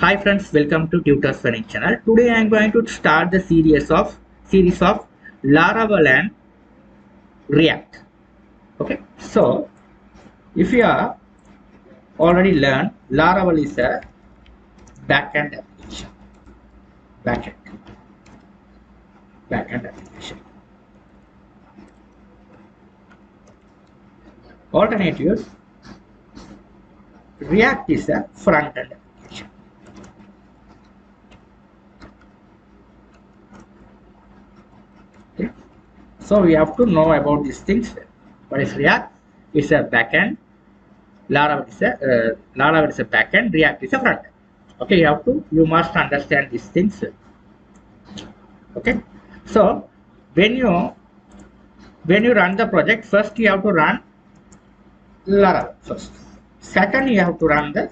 Hi friends, welcome to Tutors Learning channel. Today I am going to start the series of Laravel and React. Okay, so if you are already learned, Laravel is a backend application. Backend application. Alternative, React is a front-end application. Okay. So we have to know about these things. What is React? It's a backend. Laravel is a backend. React is a frontend. Okay, you must understand these things. Okay, so when you run the project, first you have to run Laravel first. Second, you have to run the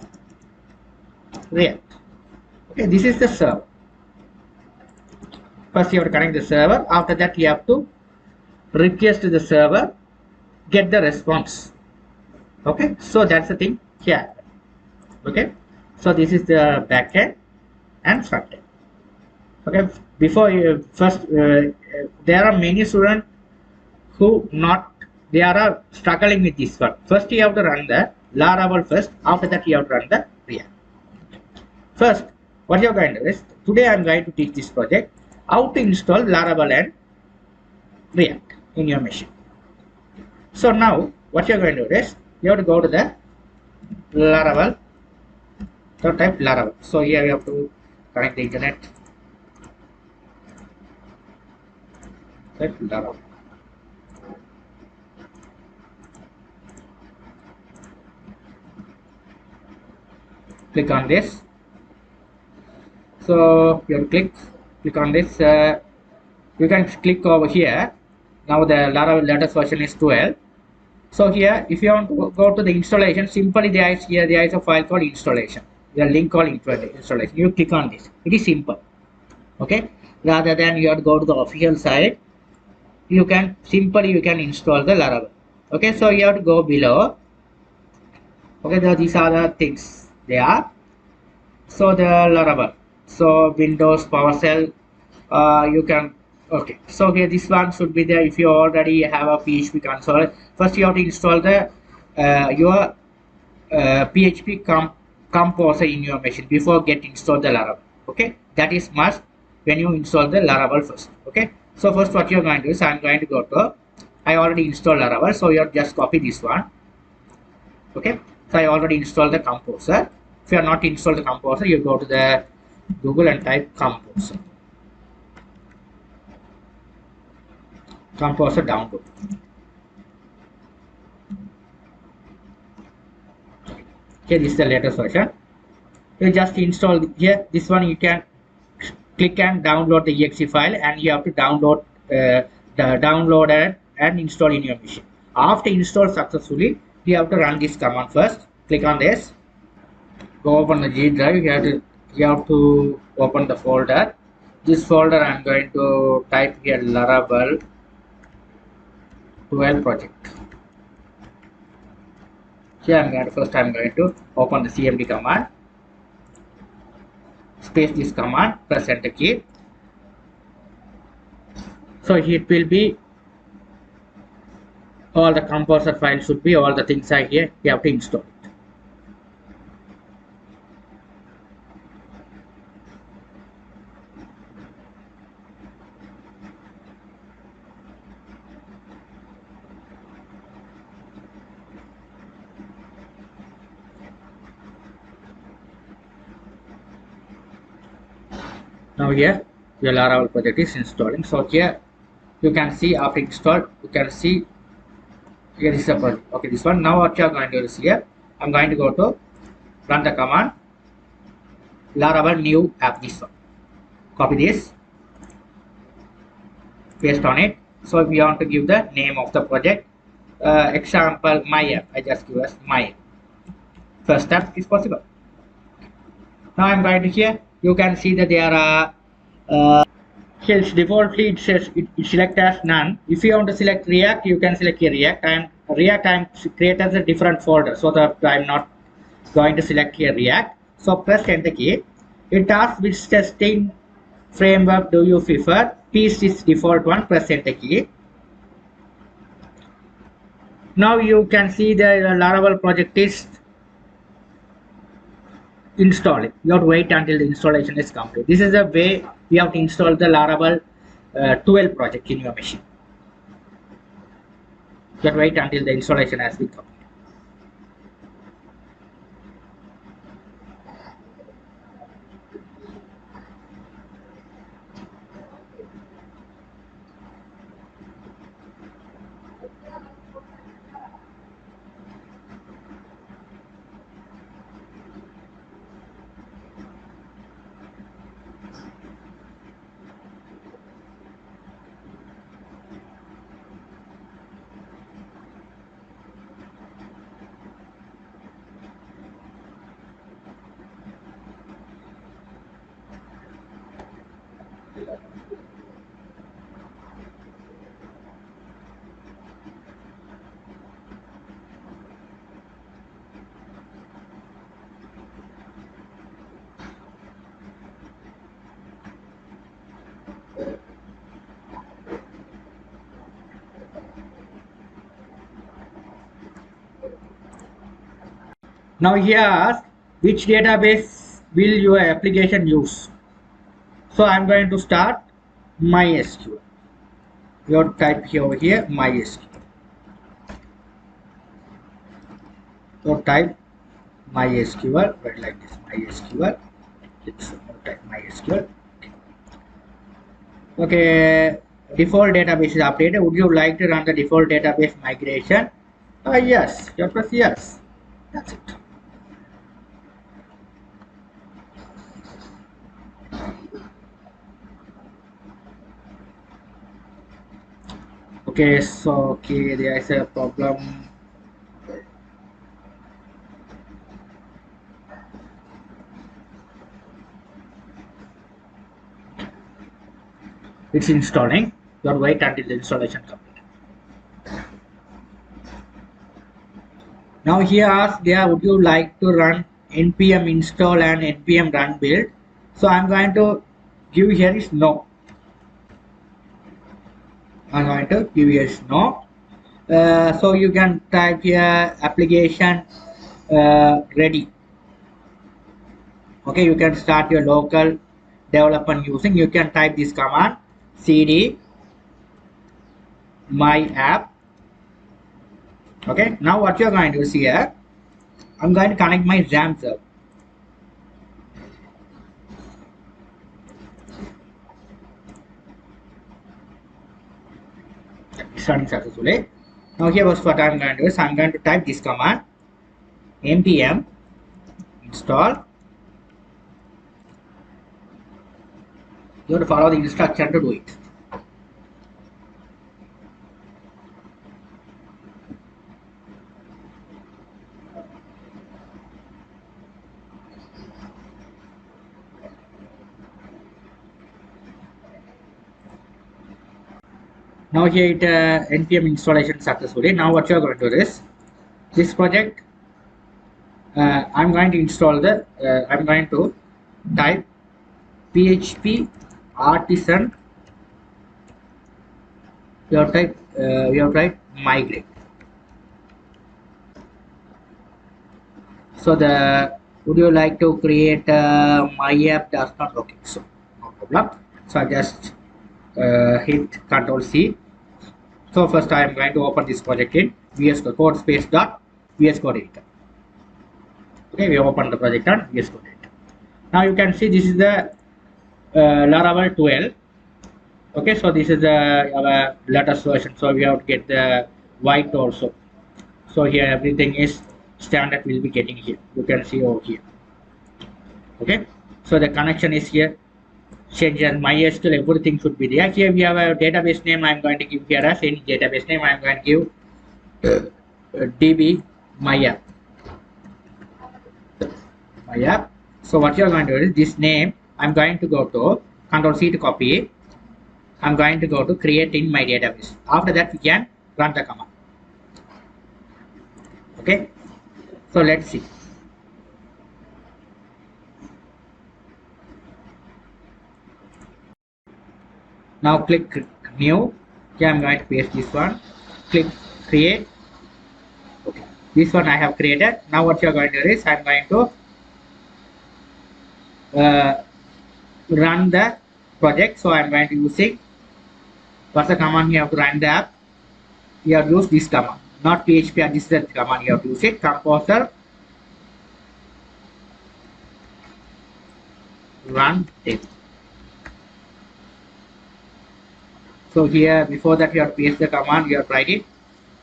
React. Okay, this is the server. First, you have to connect the server. After that, you have to request to the server, get the response. Okay, so that's the thing here. Okay, so this is the backend and frontend. Okay, before you there are many students who they are struggling with this one. First, you have to run the Laravel first. After that, you have to run the React. First, what you are going to do is, today I am going to teach this project how to install Laravel and React in your machine. So now, what you are going to do is, you have to go to the Laravel. So type Laravel. So here you have to connect the internet. Type Laravel. Click on this. So you click on this. You can click over here. Now the Laravel latest version is 12. So here, if you want to go to the installation, simply there is a file called installation. The link called installation. You click on this. It is simple. Okay. Rather than you have to go to the official site, you can install the Laravel. Okay. So you have to go below. Okay. These are the things they are. So the Laravel. So Windows, PowerShell. You can. Okay, so here this one should be there. If you already have a PHP console, first you have to install the your PHP composer in your machine before install the Laravel. Okay, that is must when you install the Laravel first. Okay, so first what you are going to do is I already installed Laravel, so you have just copy this one. Okay, so I already installed the composer. If you are not installed the composer, you go to the Google and type composer. Composer download. Here this is the latest version. You just install here. This one you can click and download the exe file, and you have to download and install in your machine. After install successfully, you have to run this command first. Click on this. Go open the G drive. You have to open the folder. This folder I am going to type here Laravel 12 project. Here I'm going to open the cmd command, space this command, press enter key. So it will be all the composer file should be all the things are here. You have to install it. Now here your Laravel project is installing. So here you can see after installed, you can see here is the project. Okay, this one. Now what you are going to do is here I'm going to go to run the command Laravel new app. This one. Copy this, paste on it. So if you want to give the name of the project, example my app, I just give us my app. First step is possible. Now I'm going to here. You can see that there are here defaultly it says it select as none. If you want to select React, you can select here React, and React I'm create as a different folder, so that I'm not going to select here React. So press enter key. It asks which testing framework do you prefer. Peace is default one. Press enter key. Now you can see the Laravel project is installing. You have to wait until the installation is complete. This is the way we have to install the Laravel 12 project in your machine. You have to wait until the installation has been complete. Now here ask which database will your application use. So I'm going to start MySQL. You have to type here over here MySQL. So type MySQL, right, like this MySQL. Type MySQL. Okay, default database is updated. Would you like to run the default database migration? Yes, you press yes. That's it. Okay, so there is a problem. It's installing. You have to wait until the installation complete. Now here ask there, would you like to run npm install and npm run build? So I'm going to give here is no. I'm going to give here is no. So you can type here application ready. Okay, you can start your local development using. You can type this command cd my app. Okay, now what you're going to do is here, I'm going to connect my XAMPP server. Starting successfully. Now here was what I'm going to do is I'm going to type this command npm install. You have to follow the instruction to do it. Now here it npm installation successfully. Now what you are going to do is this project I'm going to install the I'm going to type php artisan. You have type migrate. So the would you like to create my app does not, okay, so no problem. So I just hit Ctrl C. So first I am going to open this project in VS Code space dot VS Code editor. Okay, we open the project on VS Code editor. Now you can see this is the Laravel 12. Okay, so this is the latest version. So we have to get the white also. So here everything is standard will be getting here. You can see over here. Okay, so the connection is here. Change and MySQL, everything should be there. Here we have a database name. I'm going to give here as any database name. I'm going to give DB MyApp. MyApp. So what you are going to do is this name. I'm going to go to Control C to copy. I'm going to go to create in my database. After that, we can run the command. Okay. So let's see. Now click new. Okay, I'm going to paste this one. Click create. Okay, this one I have created. Now what you're going to do is I'm going to run the project. So I'm going to using what's the command you have to run the app. You have to use this command, not PHP. This is the command you have to use it. Composer run it. So here before that you have to paste the command. You have to write it.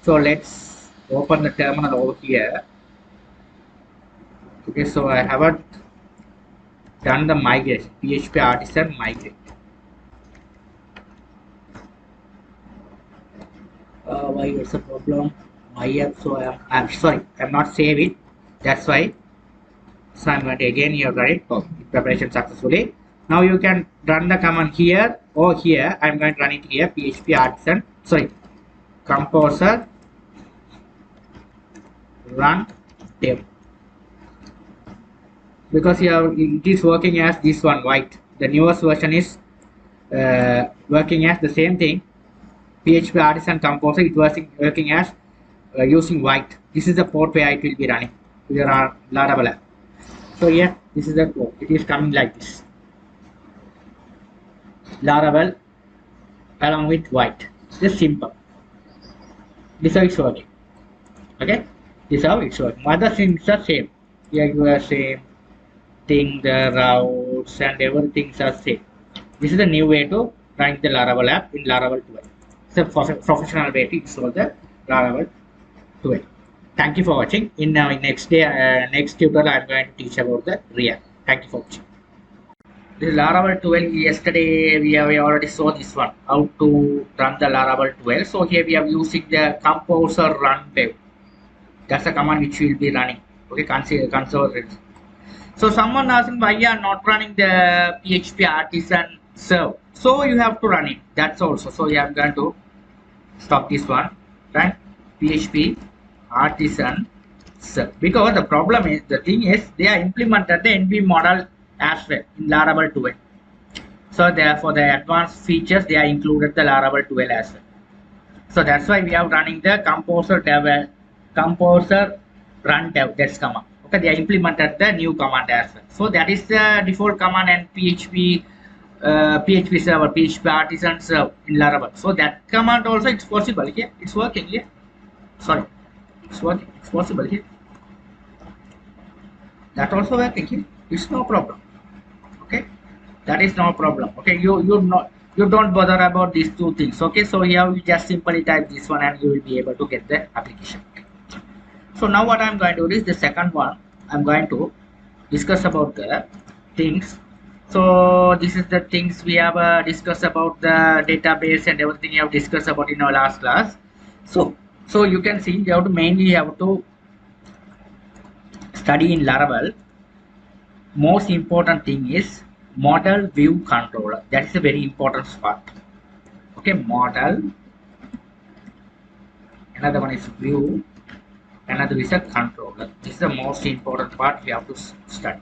So let's open the terminal over here. Okay, so I haven't done the migration. PHP artisan migrate. Why it's a problem? My app. So I'm sorry. I'm not save it. That's why. So I'm going to again you write preparation successfully. Now you can run the command here or here. I'm going to run it here. PHP artisan. Sorry. Composer run dev. Because here it is working as this one white. The newest version is working as the same thing. PHP artisan composer it was working as using white. This is the port where it will be running. There are Laravel app. So yeah, this is the code. It is coming like this. Laravel along with white. Just simple. This is how it's working. Okay, this is how it's working. Other things are same. Here you are same thing, the routes and everything are same. This is the new way to run the Laravel app in Laravel 12. It's a professional way to install the Laravel 12. Thank you for watching. In next tutorial, I'm going to teach about the React. Thank you for watching. This is Laravel 12. Yesterday we already saw this one, how to run the Laravel 12. So here we are using the composer run dev. That's the command which we will be running. Okay, console. So someone asking why you are not running the PHP artisan serve. So you have to run it. That's also. So I'm going to stop this one. Right? PHP artisan serve. Because the problem is, the thing is, they are implemented the NB model as well in Laravel 12. So therefore the advanced features they are included the Laravel 12 as well. So that's why we are running the composer run dev. That's command. Okay, they implemented the new command as well. So that is the default command and PHP server, PHP artisan serve in Laravel. So that command also it's possible here. It's working here. Sorry, it's working. It's possible here. That also working here. It's no problem. Okay, that is no problem. Okay, you don't bother about these two things. Okay, so here you just simply type this one and you will be able to get the application. So now what I'm going to do is the second one. I'm going to discuss about the things. So this is the things we have discussed about the database and everything you have discussed about in our last class. So you can see you have to mainly have to study in Laravel. Most important thing is model view controller. That is a very important part. Okay, model. Another one is view. Another is a controller. This is the most important part we have to study.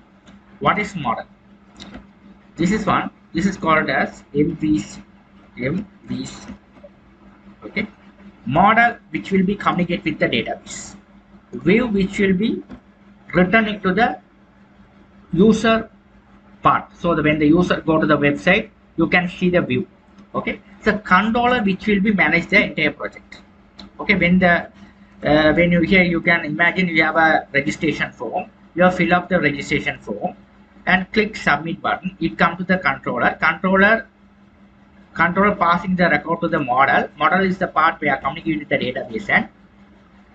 What is model? This is one. This is called as MVC. Okay. Model which will be communicate with the database. View which will be returning to the user part. So when the user go to the website, you can see the view. Okay. It's a controller which will be manage the entire project. Okay. When you here you can imagine you have a registration form. You have fill up the registration form and click submit button. It comes to the controller. Controller passing the record to the model. Model is the part where communicate with the database and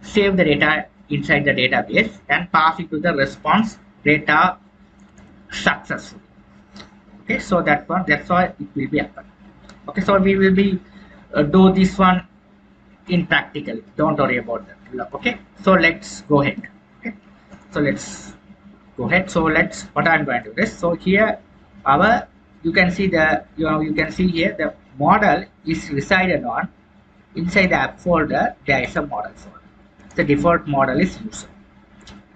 save the data inside the database and pass it to the response data successfully. Okay, so that's why it will be happen. Okay, so we will be do this one in practical. Don't worry about that. Okay, so let's go ahead. Okay, so let's go ahead. So what I'm going to do is, so here you can see you can see here the model is resided on inside the app folder. There is a model folder. The default model is user.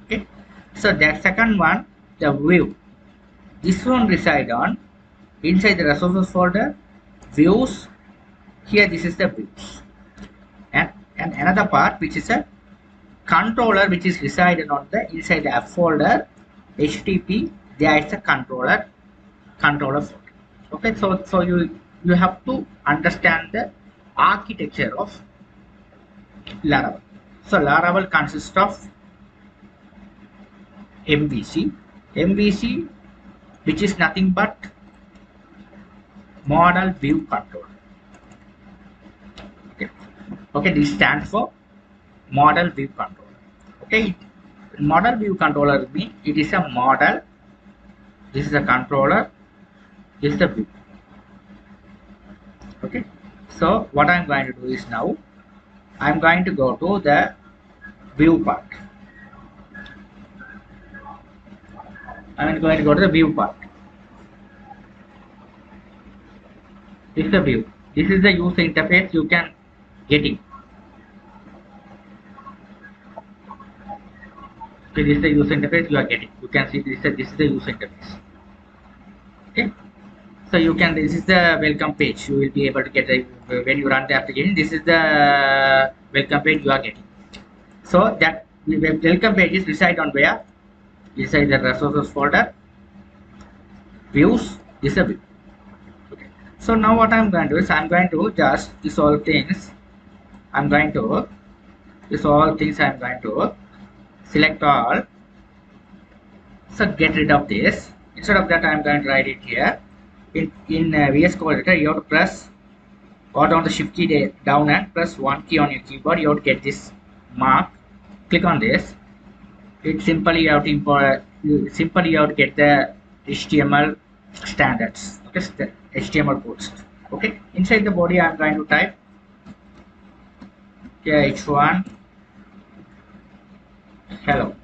Okay, so that second one, the view, this one reside on inside the resources folder. views. Here this is the views, and another part which is a controller which is resided on the inside the app folder HTTP. There is a controller folder. Okay, so you have to understand the architecture of Laravel. So Laravel consists of MVC, which is nothing but model view controller. Okay, this stands for model view controller. Okay, model view controller means it is a model. This is a controller. This is the view. Okay, so what I'm going to do is now I'm going to go to the view part. I'm going to go to the view part. This is the view. This is the user interface you can get it. Okay, this is the user interface you are getting. You can see this is the user interface. Okay, so you can, this is the welcome page. You will be able to get when you run the application. This is the welcome page you are getting. So that welcome page is reside on where? Inside the resources folder. Views. This is a view. Okay. So now what I'm going to do is I'm going to just this all things. I'm going to select all. So get rid of this. Instead of that, I'm going to write it here. In VS Code editor, you have to press or down the shift key down and press one key on your keyboard. You have to get this mark. Click on this. It's simply you have to import. Simply you have to get the HTML standards. Okay, the HTML codes. Okay, inside the body, I'm going to type h1 hello.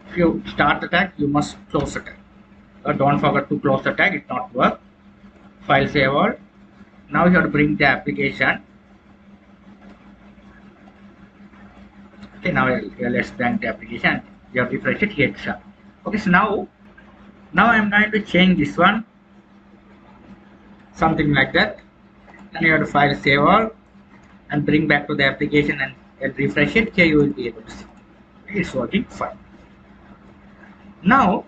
If you start the tag, you must close the tag. Don't forget to close the tag, it not work. File save all. Now you have to bring the application. Okay, now let's bring the application. You have to refresh it here. Okay, so now I'm going to change this one, something like that. And you have to file save all and bring back to the application and refresh it. Here you will be able to see it's working fine. Now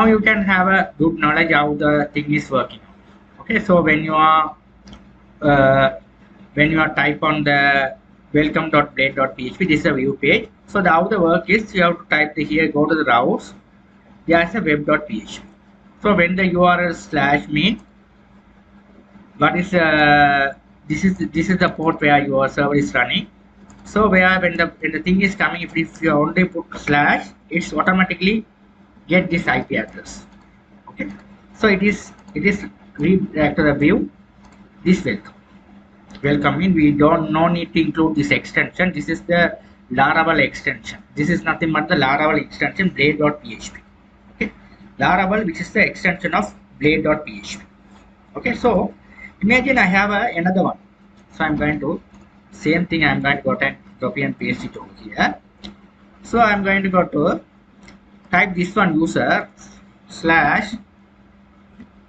you can have a good knowledge how the thing is working. Okay, so when you are type on the welcome.blade.php, this is a view page. So how the work is, you have to type here, go to the routes. There is a web.php. So when the URL slash mean what is this is the port where your server is running. So when the thing is coming, if you only put slash, it's automatically get this IP address. Okay, so it is read back to the view this welcome mean we no need to include this extension. This is the Laravel extension. This is nothing but the Laravel extension blade.php. Okay, Laravel, which is the extension of blade.php. Okay, so imagine I have another one. So I'm going to same thing. I'm going to go and copy and paste it over here. So I'm going to go to type this one user slash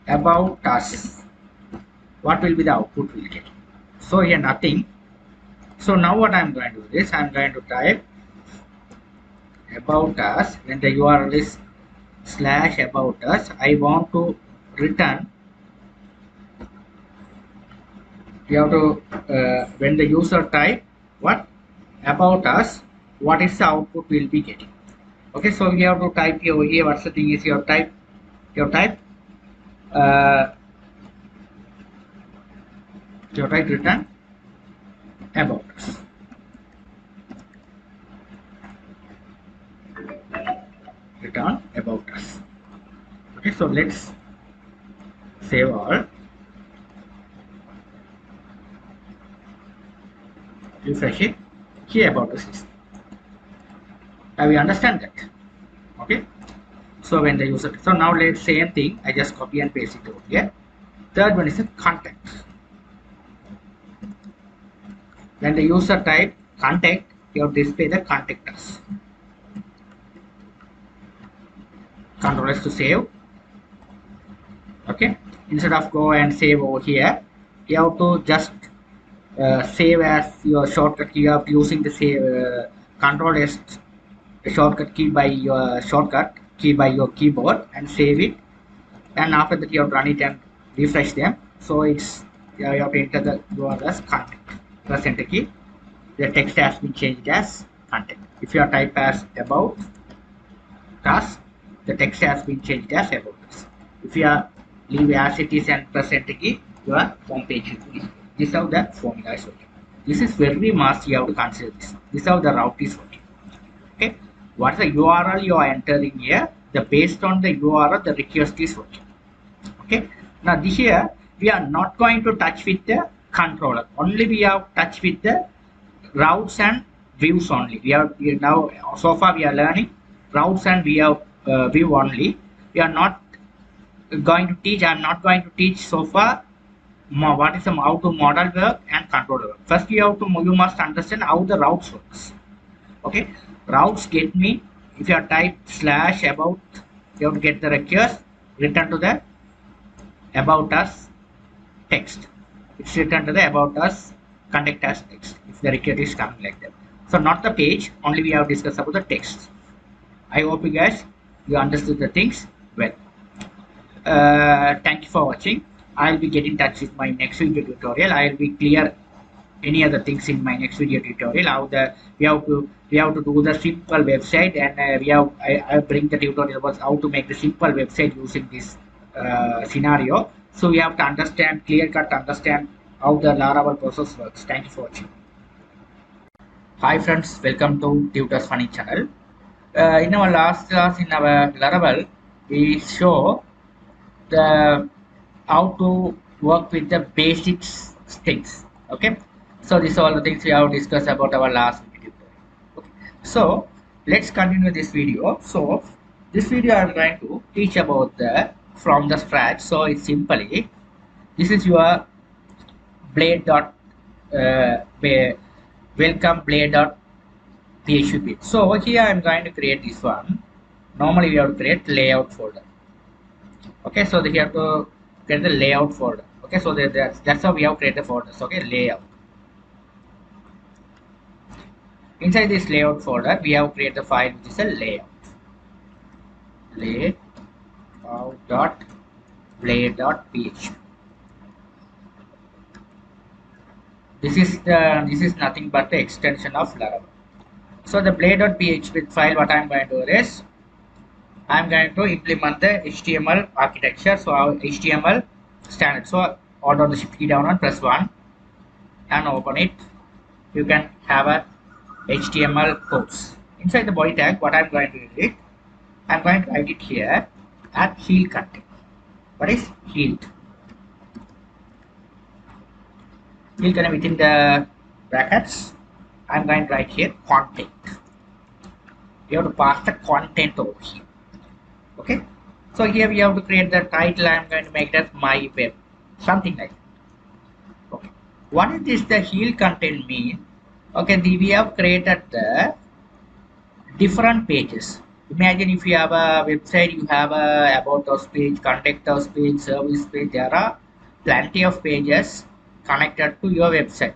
about us. What will be the output we'll get? So here nothing. So now what I'm going to do is I'm going to type about us. When the URL is slash about us, I want to return. You have to when the user type what about us, what is the output we'll be getting. Okay, so you have to type over here. What's the thing is you have type return about us. Return about us. Okay, so let's save all. Refresh it. Here about us is. We understand that. Okay, so when the user, so now let's same thing, I just copy and paste it over here. Third one is a contact. When the user type contact, you have to display the contact us. Control S to save. Okay, instead of go and save over here, you have to just save as your shortcut key of using the save Control S shortcut key by your keyboard and save it, and after that you have to run it and refresh them. So it's you have to enter the URL as content. Press enter key. The text has been changed as content. If you are type as about task, the text has been changed as about us. If you are leave as it is and press enter key, your home page will be. This is how the formula is working. This is very must. You have to consider this. This is how the route is working. Okay, what is the URL you are entering here? The based on the URL, the request is working. Okay, now this here we are not going to touch with the controller. Only we have touch with the routes and views only. We now so far we are learning routes and we have view only. We are not going to teach. I am not going to teach so far what is how to model work and controller work. First you must understand how the routes works. Okay, routes get me, if you type slash about, you have to get the request, return to the about us text. It's returned to the about us contact us text if the request is coming like that. So not the page, only we have discussed about the text. I hope you guys you understood the things well. Thank you for watching. I'll be getting in touch with my next video tutorial. I'll be clear any other things in my next video tutorial. How the we have to do the simple website, and I bring the tutorial about how to make the simple website using this scenario. So we have to understand clear cut understand how the Laravel process works. Thank you for watching. Hi friends, welcome to Tutors Funny channel. In our last class in our Laravel, we show the how to work with the basics things. Okay, so these are all the things we have discussed about our last video. Okay, so let's continue this video. So this video I'm going to teach about the from the scratch. So it's simply this is your blade dot welcome blade dot php. So over here I'm going to create this one. Normally we have to create layout folder. Okay, so we have to create the layout folder. Okay, so that's how we have created the folders. Okay, layout. Inside this layout folder, we have created the file which is a layout. Layout.blade.php. This is nothing but the extension of Laravel. So the blade.php file, what I'm going to do is I'm going to implement the HTML architecture. So our HTML standard. So hold on the shift key down and press 1 and open it. You can have a HTML codes. Inside the body tag, what I'm going to do is I'm going to write it here at heal content. What is healed? Heal content within the brackets. I'm going to write here content. You have to pass the content over here. Okay, so here we have to create the title. I'm going to make that my web, something like that. Okay, what is this the heal content mean? Okay, we have created the different pages. Imagine if you have a website, you have a about us page, contact us page, service page. There are plenty of pages connected to your website,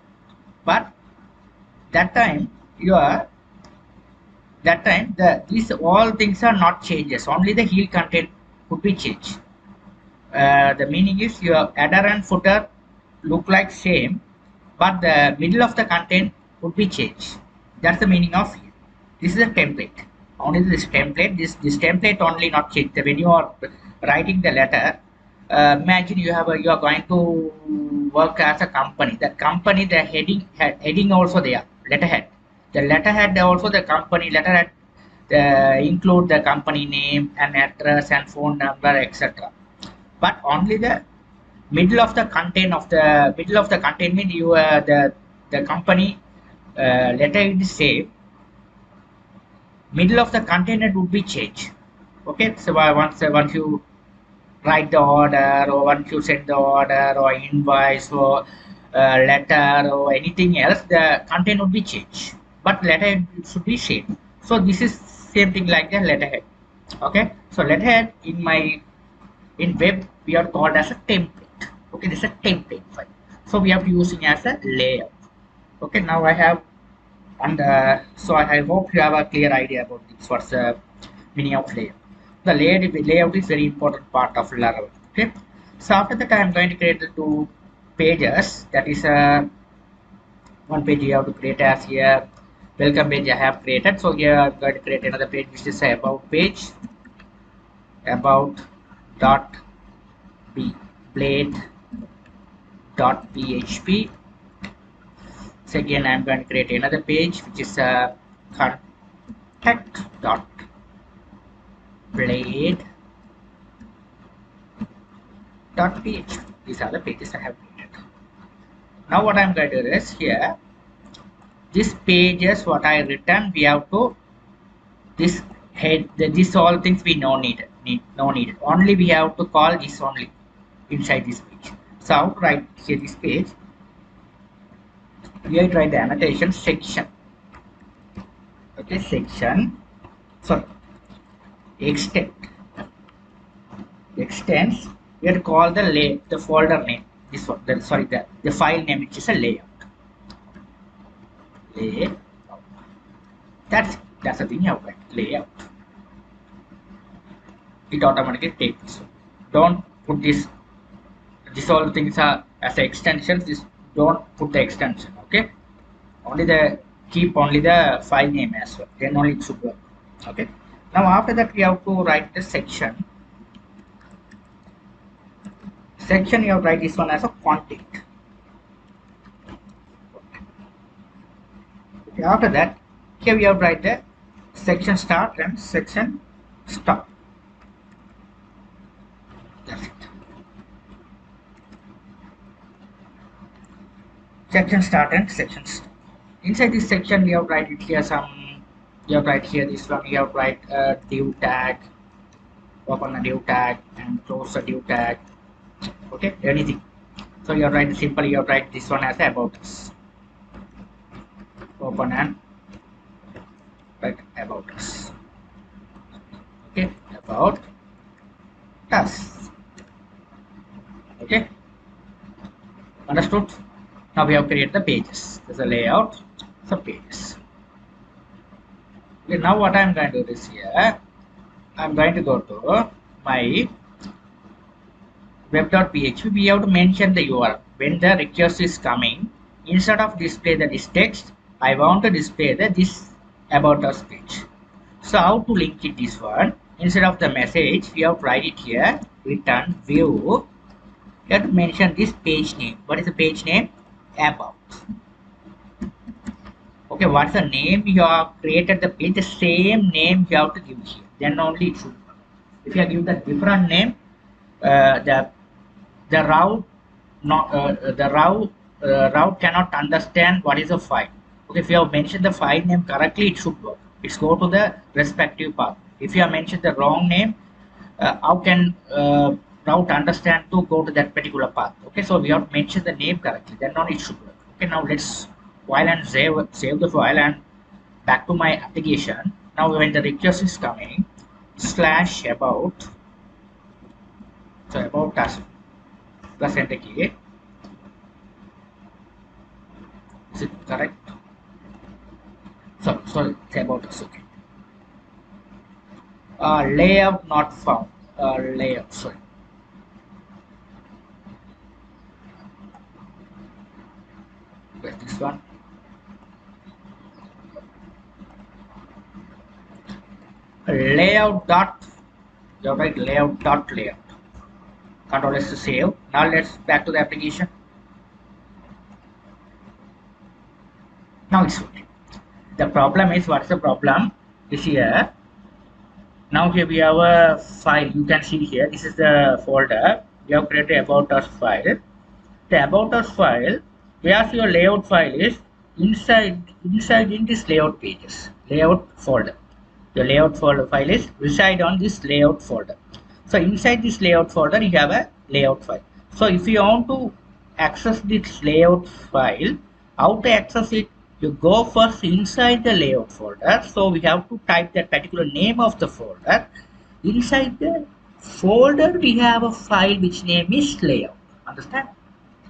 but that time these all things are not changes. Only the heal content could be changed. The meaning is your header and footer look like same, but the middle of the content would be changed. That's the meaning of heal. This is a template. Only this template. This template only not changed. When you are writing the letter, imagine you are going to work as a company. That company, the heading also there. Letterhead. The letterhead also the company letterhead include the company name and address and phone number, etc. But only the middle of the content mean you the company letter is same. Middle of the container would be changed. Okay, so once you write the order, or once you send the order or invoice or letter or anything else, the content would be changed, but letterhead should be same. So this is same thing like the letterhead. Okay, So letterhead in web we are called as a template. Okay, this is a template file. So we have to using as a layout. Okay, now I have, and so I hope you have a clear idea about this. What's the meaning of layout? The layout is very important part of Laravel. Okay, so after that I am going to create the two pages. That is one page you have to create as here welcome page I have created. So here I'm going to create another page which is a about page, about dot b blade dot php. So again I'm going to create another page which is a contact dot blade dot php. These are the pages I have created. Now what I'm going to do is here this pages what I written we have to this head this all things we no need only we have to call this only inside this page. So how to write here this page? Here try the annotation section. Okay, section. So extends. We have to call the folder name. This one. The file name which is a layout. Layout. That's the thing you have to write. Layout. It automatically takes this one. Don't put this. This all things are as extensions. This don't put the extension. Okay. Keep only the file name as well. Then only it should work. Okay. Now after that we have to write the section. Section you have to write this one as a content. Okay. After that here we have to write the section start and section stop. That's it. Section start and section stop. Inside this section we have to write it here you have to write here this one, you have to write a div tag, open a div tag and close a div tag. Okay, anything. So you have to write simply you have to write this one as about us. Open and write about us. Okay, about us. Okay, understood? Now we have created the pages. There's a layout, some pages. Okay, now what I'm going to do is here, I'm going to go to my web.php. We have to mention the URL. When the request is coming, instead of display this text, I want to display this about us page. So how to link it this one? Instead of the message, we have to write it here, return view. You have to mention this page name. What is the page name? About. Okay, what's the name you have created the page? The same name you have to give here. Then only it should work. If you give the different name, the route route cannot understand what is a file. Okay, if you have mentioned the file name correctly, it should work. It's go to the respective path. If you have mentioned the wrong name, how can route understand to go to that particular path? Okay, so we have to mention the name correctly. Then only it should work. Okay, now let's file and save the file and back to my application. Now when the request is coming, slash about, so about us plus enter key. Is it correct? Sorry, it's about us. Okay. Layout not found. Layout, sorry. Where's this one? Layout dot. You have write layout dot layout. Control S to save. Now let's back to the application. Now it's okay. The problem is, what's the problem? Is here. Now here we have a file. You can see here. This is the folder. We have created about us file. The about us file, where your layout file is inside in this layout pages, layout folder. The layout folder file is reside on this layout folder. So inside this layout folder, you have a layout file. So if you want to access this layout file, how to access it? You go first inside the layout folder. So we have to type that particular name of the folder. Inside the folder we have a file which name is layout. Understand?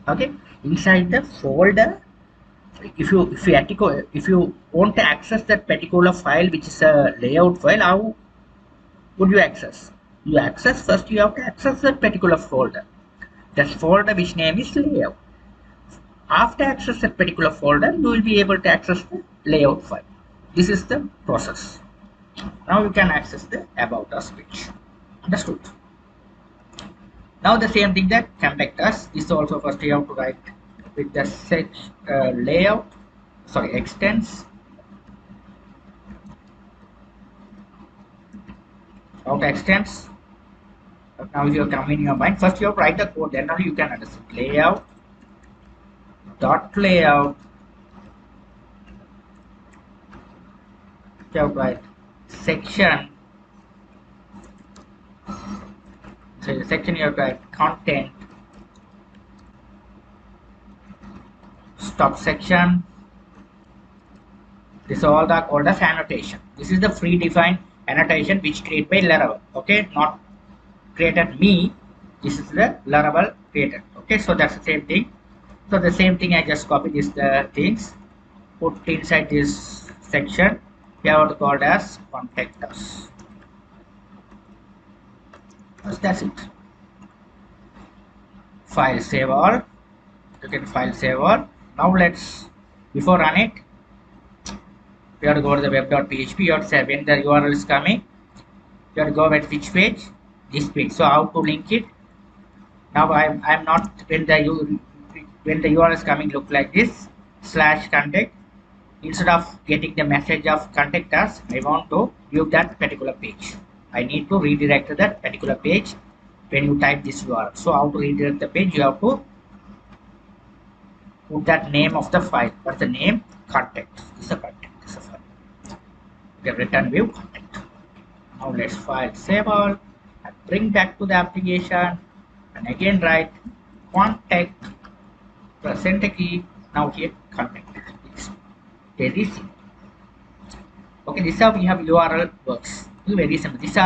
Okay. Inside the folder, if you want to access that particular file which is a layout file, how would you access? You access first. You have to access that particular folder. That folder which name is layout. After access that particular folder, you will be able to access the layout file. This is the process. Now you can access the about us page. Understood? Now the same thing that contact us is also first you have to write with the set layout, sorry, extends. Out extends. Now you come in your mind. First you have to write the code, then only you can understand. Layout dot layout. You have to write section. So the section you have to write content. Stop section. This is all the called as annotation. This is the predefined annotation which created by Laravel. Okay, not created me. This is the Laravel created. Okay, so that's the same thing. So the same thing I just copy these things, put inside this section. We have to call it as contact us. That's it. File save all. You can file save all. Now let's, before run it, we have to go to the web.php. You have to say when the URL is coming, you have to go at which page? This page. So how to link it? Now I'm not, when the URL is coming look like this /contact, instead of getting the message of contact us, I want to view that particular page. I need to redirect to that particular page when you type this URL. So how to redirect the page? You have to put that name of the file. What's the name? Contact. This is a contact. This is a file. Okay, return view contact. Now let's file save all and bring back to the application and again write contact, press enter key. Now here contact. It's very simple. Okay, this is how we have URL works. It's very simple. These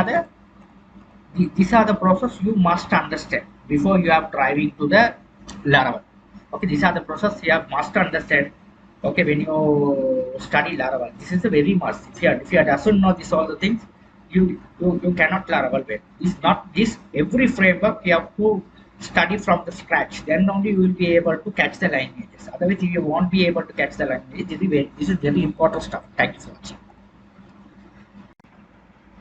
are the process you must understand before you are driving to the Laravel. Okay, these are the process you have must understand. Okay, when you study Laravel, this is a very must. If you doesn't know this all the things, you cannot Laravel well. It's not this every framework you have to study from the scratch. Then only you will be able to catch the languages. Otherwise, you won't be able to catch the language. This is very important stuff. Thank you for watching.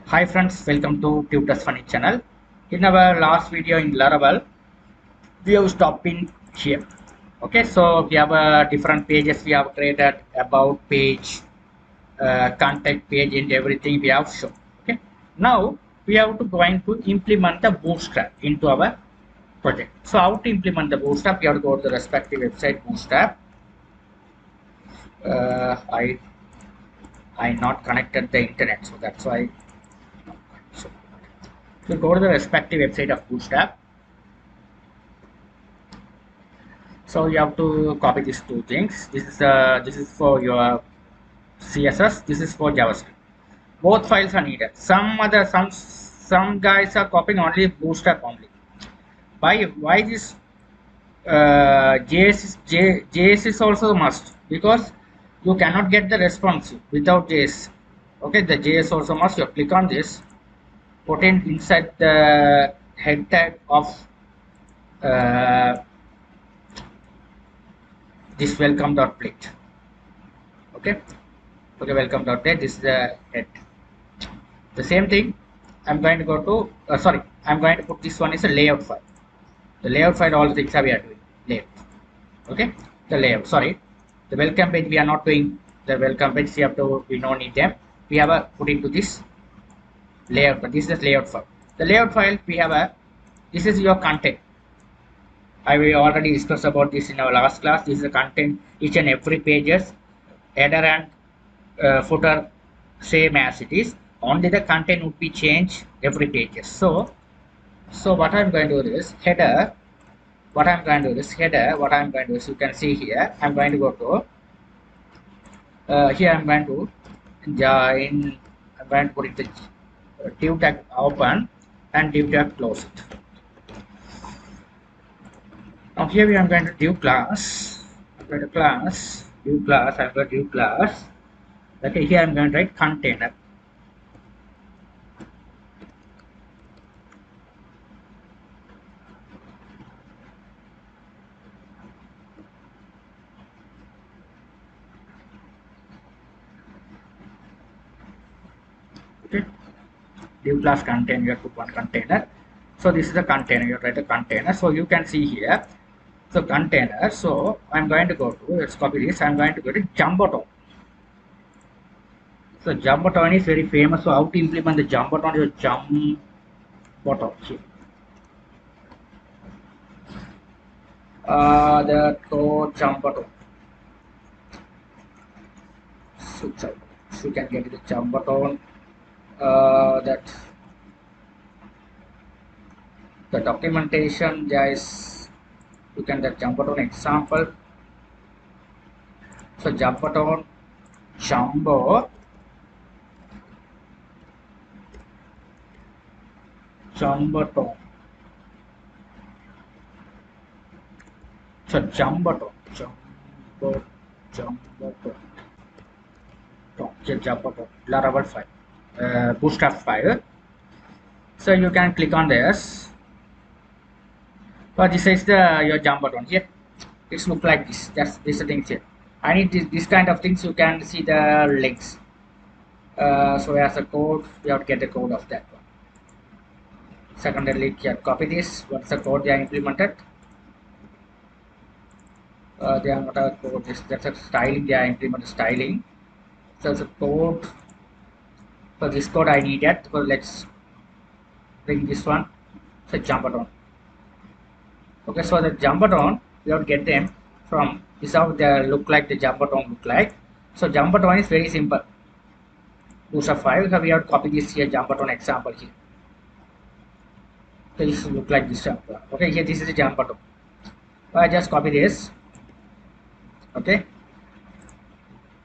Hi friends, welcome to Tutors Funny channel. In our last video in Laravel, we have stopped in here. Okay, so we have different pages we have created, about page, contact page, and everything we have shown. Okay, now we have to going to implement the Bootstrap into our project. So how to implement the Bootstrap? You have to go to the respective website Bootstrap. I not connected the internet, so that's why. So go to the respective website of Bootstrap. So you have to copy these two things. This is for your CSS. This is for JavaScript. Both files are needed. Some guys are copying only Bootstrap only. Why this JS is also a must, because you cannot get the response without JS. Okay, the JS also must. You click on this, put in inside the head tag of this welcome.plate. Okay, welcome.plate. This is the head. The same thing I'm going to go to I'm going to put this one is a layout file. The layout file, all the things we are doing layout. Okay, the layout, the welcome page we are not doing. The welcome page we don't need them. We have a put into this layout, but this is the layout file. The layout file we have this is your content. I will already discuss about this in our last class. This is the content, each and every pages, header and footer same as it is. Only the content would be changed every pages. So what I'm going to do is header. What I'm going to do is, you can see here, I'm going to go to here. I'm going to put it div tag open and div tag close it. Now here we are going to div class. I'm going to class div class. I'm going to div class. Okay, here I'm going to write container. Okay, div class container. You have to put one container. So this is the container. You write a container. So you can see here. So container. So I'm going to go to, let's copy this. I'm going to go to Jumboton. So Jumboton is very famous. So how to implement the Jumboton? Is Jumboton here. The code Jumboton. So you can get the Jumboton. That the documentation there is, you can the Jumboton example. So Jumboton Jumboton. So Jumboton. Jumboton. Laravel file. Bootstrap file. So you can click on this. But this is the your Jumboton here. It's look like this. That's this the things here. I need this kind of things. You can see the links. So as a code, you have to get the code of that one. Secondly, here copy this. What's the code they are implemented? They are not a code. That's a styling. They are implemented styling. So it's a code. So this code I need it. So let's bring this one. So Jumboton. Okay, so the Jumboton, you have to get them from this how they look like. The Jumboton look like. So Jumboton is very simple. Bootstrap file. So we have to copy this here Jumboton example here. So this look like this. Okay, here this is the Jumboton. So I just copy this. Okay,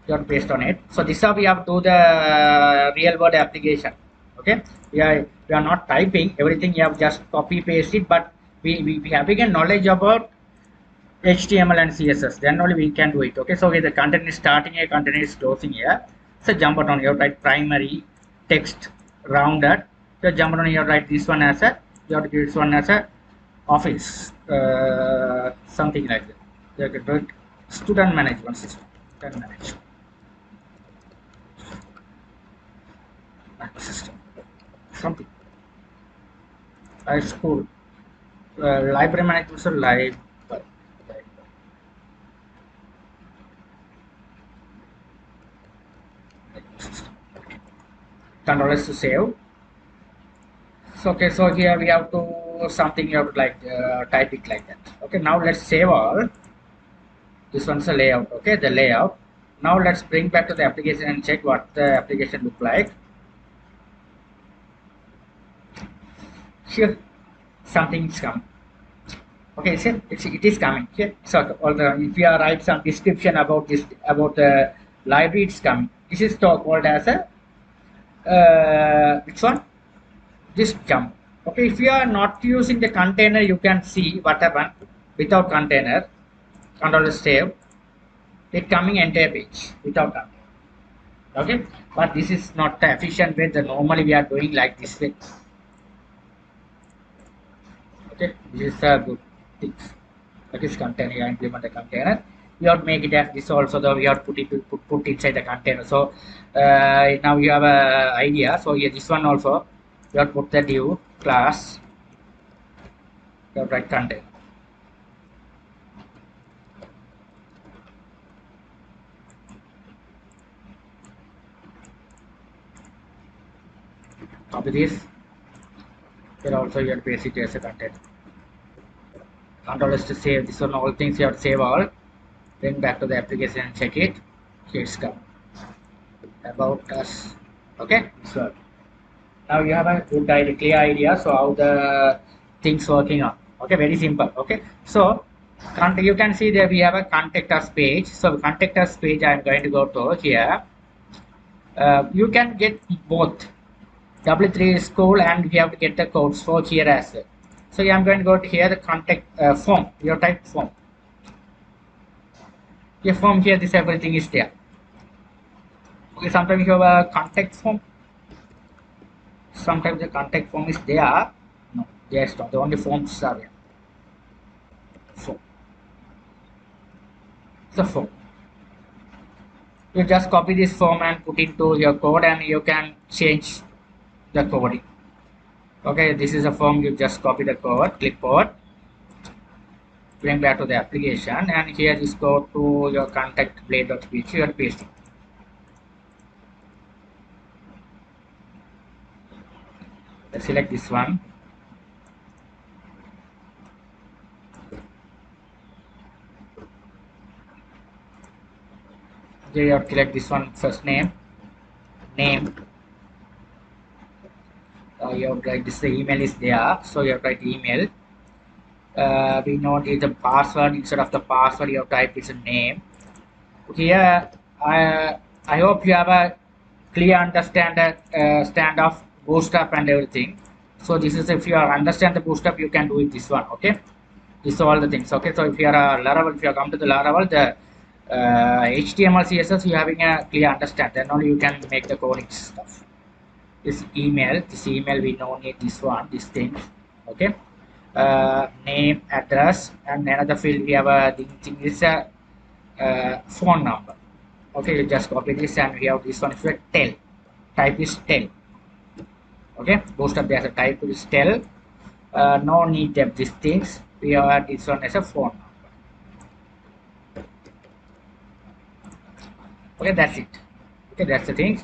you have to paste on it. So this is how we have to do the real world application. Okay, we are not typing everything. You have just copy paste it, but we having a knowledge about HTML and CSS, then only we can do it. Okay, so the content is starting here, content is closing here. So Jumboton, you have to write primary text rounded. So Jumboton, you have to write this one as a, you have to give this one as a office, something like that. You have to do it student management system, student management system, something. High school, library management, so library. Control S to save. So okay, so here we have to something, you have to like type it like that. Okay, now let's save all. This one's a layout. Okay, the layout. Now let's bring back to the application and check what the application look like. Here something's come. Okay, see, it is coming here. So all the, if you write some description about this, about the library, it's coming. This is called as a which one? This jump. Okay, if you are not using the container, you can see what happened without container. Control save. It coming entire page without container. Okay, but this is not the efficient way. The normally we are doing like this way. Okay, this is a good thing. That is container. You implement the container. You have to make it as this also. Though we have to put it put inside the container. So now you have a idea. So yeah, this one also you have to put the div class. You have to write container. Copy this. Here also you have to paste it as a container. Control is to save this one. All things you have to save all. Bring back to the application and check it. Here it's come. About us. Okay, so now you have a good idea, clear idea. So how the things working on. Okay, very simple. Okay, so you can see that we have a contact us page. So contact us page, I am going to go to here. You can get both. W3 is cool, and we have to get the codes for here as well. So I'm going to go to here, the contact form. Your type form. Your form here, this everything is there. Okay, sometimes you have a contact form. Sometimes the contact form is there. No, there's not. The only forms are there. Form. It's a form. You just copy this form and put into your code, and you can change the coding. Okay, this is a form. You just copy the code, clipboard, bring back to the application, and here just go to your contact blade.php. You are pasting. Let's select this one. Okay, you have to select this one, first name. You have to write this, the email is there, so you have to write email. We know the password. Instead of the password, you have to type its name. Here, I hope you have a clear stand of Bootstrap and everything. So this is, if you understand the Bootstrap, you can do it this one. Okay, this is all the things. Okay, so if you are a Laravel, if you come to the Laravel, the HTML, CSS, you having a clear understand, then only you can make the coding stuff. This email we don't need this one, these things. Okay, name, address, and another field we have a thing is a phone number. Okay, you just copy this, and we have this one is tel. Type is tel. Okay, Bootstrap there's a type is tel. No need of these things. We have this one as a phone number. Okay, that's it. Okay, that's the thing.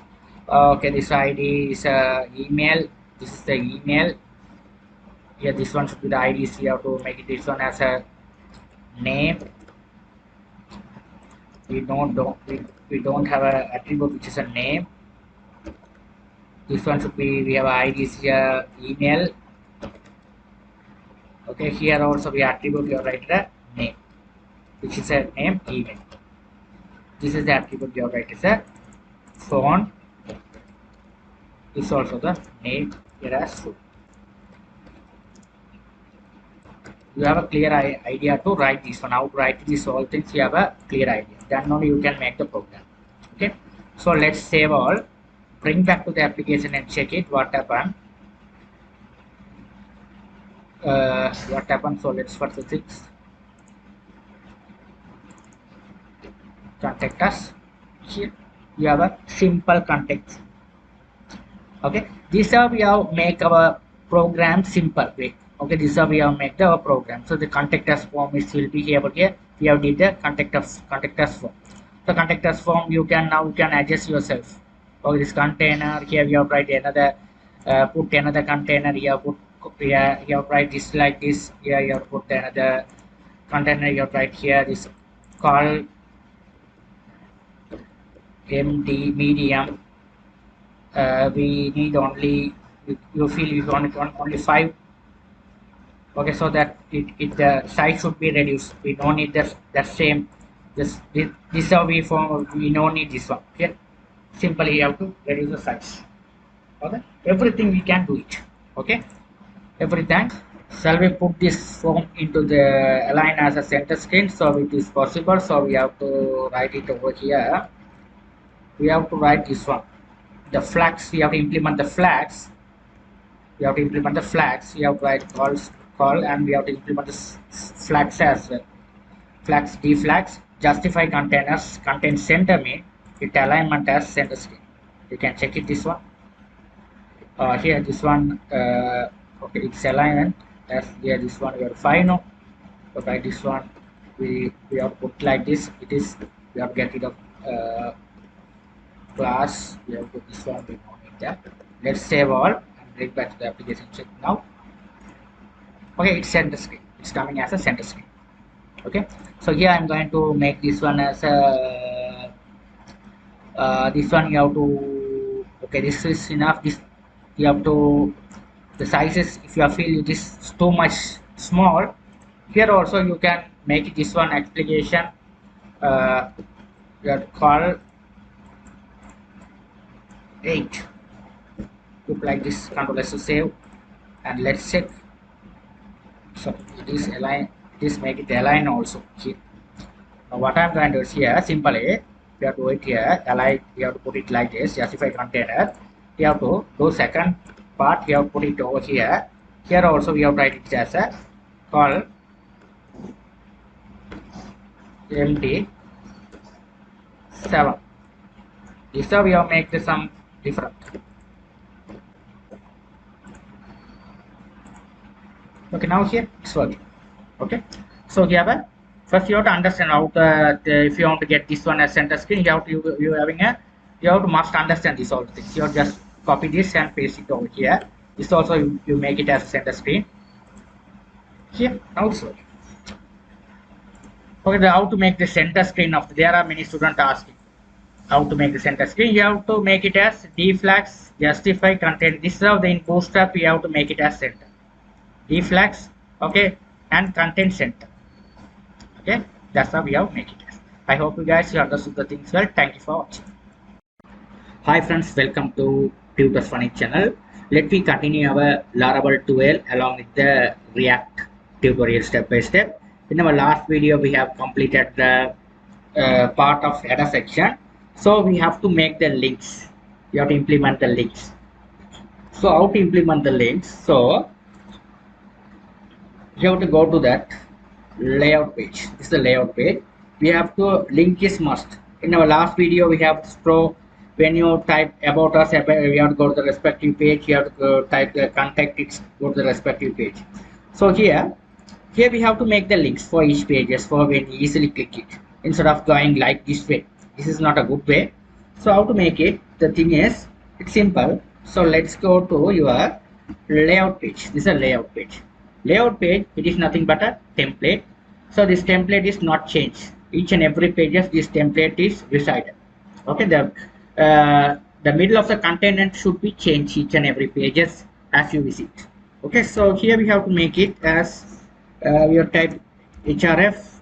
Okay, this ID is email. This is the email. Yeah, this one should be the ID. So you have to make it this one as a name. We don't have a attribute which is a name. This one should be, we have ID is here, email. Okay, here also we attribute, you write the name, which is a name, email. This is the attribute you write is a phone. This is also the name here as phone. You have a clear idea to write this one. How to write these all things, you have a clear idea. Then only you can make the program. Okay, so let's save all, bring back to the application and check it what happened. What happened? So let's first fix contact us. Here you have a simple context. Okay, this is how we have make our program simple way. Okay, this is how we have make our program. So the contact us form is will be here. Here we have did the contact us form. The contact us form you can now adjust yourself. Okay, this container here we have write another put another container here, put here you have write this like this. Here you have put another container, you have write here this call MD medium. We need only, you feel you want only 5. Okay, so that the size should be reduced. We don't need that same, this how we form, we don't need this one. Okay, simply you have to reduce the size. Okay, everything we can do it. Okay, everything. Shall we put this form into the align as a center screen? So it is possible. So we have to write it over here. We have to write this one, the flags. We have to implement the flags. We have to implement the flags. We have to write call, and we have to implement the flags as well. Flags, deflags, justify containers, contain center me, it alignment as center screen. You can check it this one. Here this one, okay, it's alignment as here this one we have 5 now. So by this one we have to put like this. It is, we have to get rid of class. We have to put this one, we don't need that. Let's save all and bring back to the application check now. Okay, it's center screen. It's coming as a center screen. Okay, so here I'm going to make this one as a this one you have to, okay, this is enough. This you have to, the sizes, if you feel it is too much small, here also you can make this one application you have to call 8. look like this. Control S to save, and let's check. So it is align. It is make it align also here. Now what I'm going to do here, simply we have to do it here, align, we have to put it like this, justify container. We have to do second part, we have to put it over here. Here also we have to write it as a call empty 7. This how we have make the some different. Okay, now here it's working. Okay, so here first you have to understand how if you want to get this one as center screen, you have to you have to must understand this all things. You just copy this and paste it over here. This also you make it as a center screen. Here now it's working. Okay, how to make the center screen of there are many students asking how to make the center screen. You have to make it as deflags, justify content. This is how the in Bootstrap you have to make it as center. Deflags, okay, and content center. Okay, that's how we have make it as. I hope you guys understood the things well. Thank you for watching. Hi friends, welcome to Tutor's Funny channel. Let me continue our Laravel 12 along with the React tutorial step by step. In our last video, we have completed the part of header section. So we have to make the links. You have to implement the links. So how to implement the links? So you have to go to that layout page. This is the layout page. We have to link is must. In our last video, we have to when you type about us, we have to go to the respective page. You have to type the contact. It's go to the respective page. So here we have to make the links for each pages for when you easily click it instead of going like this way. This is not a good way. So how to make it? The thing is, it's simple. So let's go to your layout page. This is a layout page. Layout page, it is nothing but a template. So this template is not changed. Each and every pages this template is resided. Okay, the middle of the content should be changed each and every pages as you visit. Okay, so here we have to make it as we have type href.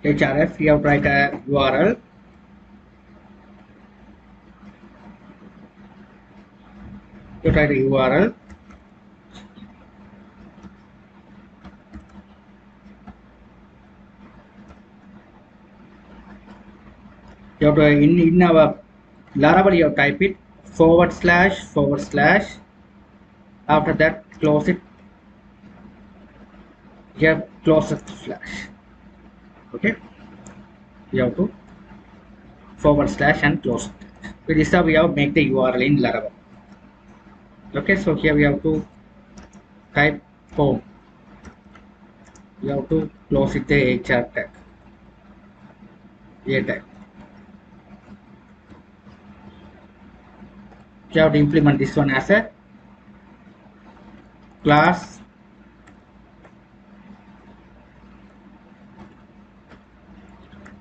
href, you have to write a URL. You write a URL. You have to in our Laravel you have to type it // after that close it. You have close the slash. Okay, you have to / and close it. So this is how we have make the URL in Laravel. Okay, so here we have to type home. You have to close it the HR tag. A tag. You have to implement this one as a class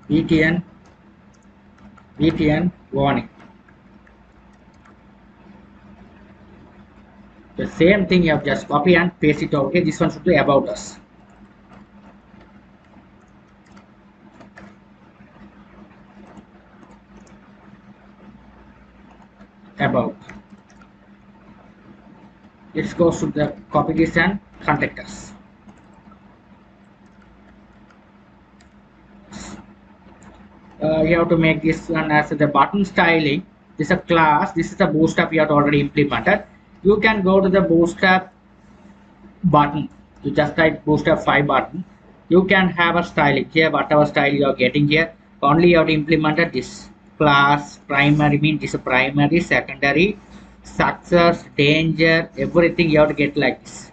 btn warning. The same thing you have just copy and paste it over. Okay, this one should be about us. About. Let's go to the copy this and contact us. You have to make this one as the button styling. This is a class. This is a Bootstrap you have already implemented. You can go to the Bootstrap button. You just type Bootstrap 5 button. You can have a styling here, whatever style you are getting here. Only you have to implement this class. Primary means this is primary, secondary, success, danger, everything you have to get like this.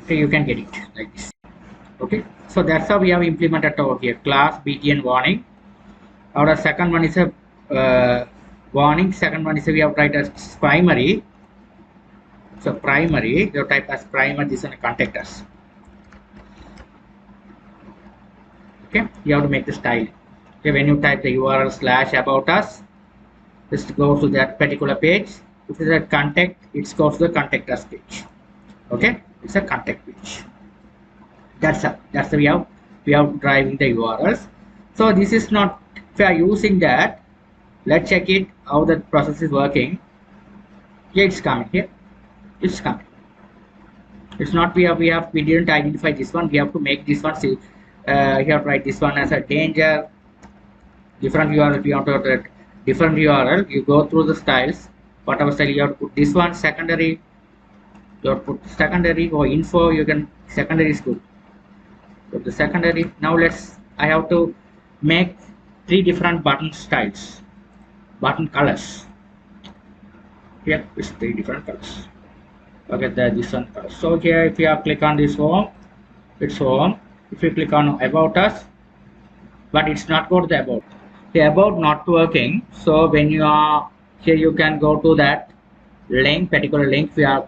Okay, you can get it like this. Okay, so that's how we have implemented over here. Class btn warning. Our second one is a warning. Second one is we have tried as primary. So primary, you type as primary. This one contact us. Okay, you have to make the style. Okay, when you type the URL / about us, just go to that particular page. If it's a contact, it goes to the contact us page. Okay, it's a contact page. That's how we have without driving the URLs. So this is not, if we are using that, let's check it how the process is working. Here it's coming, here it's coming. It's not we didn't identify this one, we have to make this one. See, you have to write this one as a danger, different URL. If you want to write different URL, you go through the styles, whatever style you have to put. This one secondary, you have to put secondary, or info, you can, secondary is good. So the secondary. Now I have to make 3 different button styles, button colors. Here is 3 different colors. Okay, this one color. So here if you click on this home, it's home. If you click on about us, but it's not go to the about. The about not working. So when you are here, you can go to that link, particular link. We are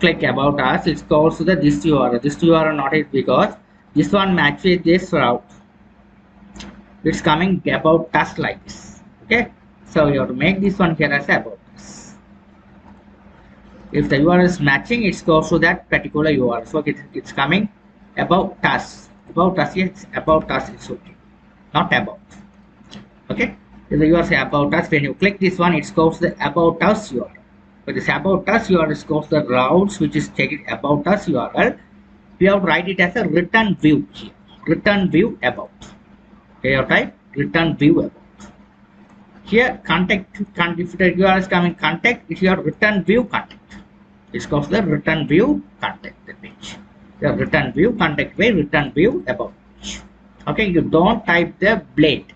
click about us, it goes to this URL. This URL not it, because this one matches this route. It's coming about us like this. Okay, so you have to make this one here as about us. If the URL is matching, it goes to that particular URL. So it's coming about us. About us, yes, about us is okay, not about. Okay, if the URL say about us, when you click this one, it goes to the about us URL. But this about us URL goes the routes which is taken about us URL. We have to write it as a return view here. Return view about. Okay, you have to type return view about. Here contact, if the URL is coming contact, it's your return view contact. It's called the return view contact the page. The return view contact way, return view about page. Okay, you don't type the blade.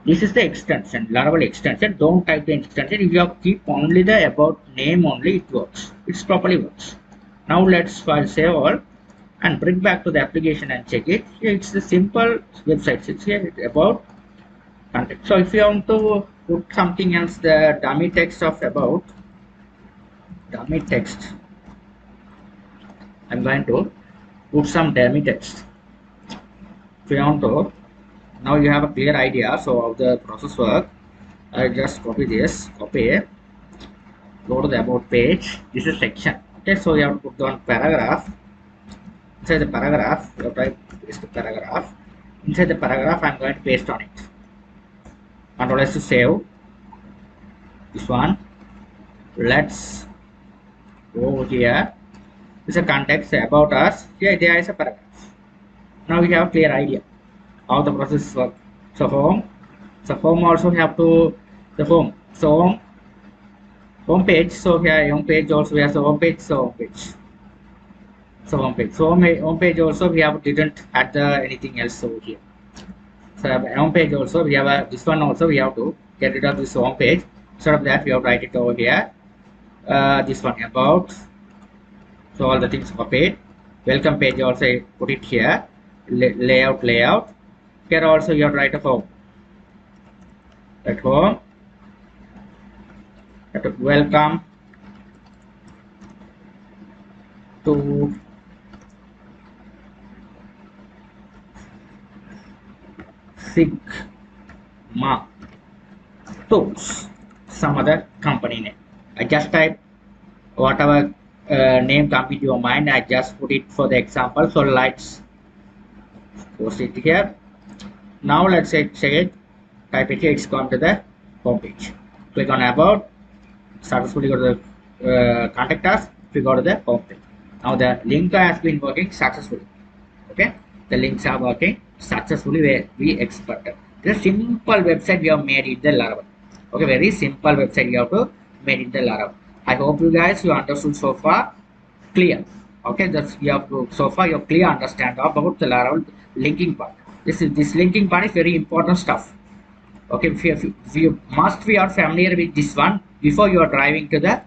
This is the extension, Laravel extension. Don't type the extension. If you keep only the about name only, it works. It properly works. Now let's file save all and bring back to the application and check it. Here it's the simple website. It's here about contact. So if you want to put something else, the dummy text of about, dummy text, I'm going to put some dummy text. If you want to, now you have a clear idea so how the process work. I just copy this, copy, go to the about page. This is section. Okay, so you have to put down paragraph. Inside the paragraph, you have to paste the paragraph. Inside the paragraph, I'm going to paste on it. Control S to save this one. Let's go here. This is a context about us. Here there is a paragraph. Now we have clear idea how the process works. So home also have to the home. So home page. So here home page also we have the home page. So home page. So home page. So home page also we have didn't add anything else over here. So home page also we have this one also we have to get rid of this home page. Instead of that we have to write it over here. This one about. So all the things copied. Welcome page also put it here. Layout. Here also you have to write a home. At home. Welcome to Sigma Tools. Some other company name. I just type whatever name comes into your mind. I just put it for the example. So let's post it here. Now let's say it, type it here. It's gone to the home page. Click on about. Successfully go to the contact us. We go to the home page. Now the link has been working successfully. Okay, the links are working successfully where we expected. This is a simple website we have made in the Laravel. Okay, very simple website you have to made in the Laravel. I hope you guys you understood so far clear. Okay, that's you have to so far you clear understand about the Laravel linking part. This linking part is very important stuff. Okay, if you must be are familiar with this one before you are driving to the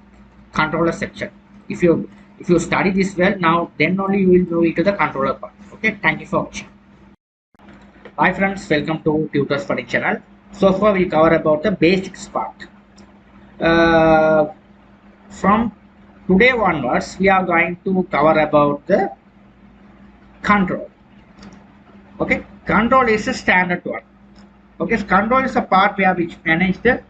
controller section. If you study this well now, then only you will move into the controller part. Okay, thank you for watching. Hi friends, welcome to Tutors Study channel. So far we cover about the basics part. From today onwards, we are going to cover about the control. Okay, control is a standard one. Okay, so control is a part where which manage the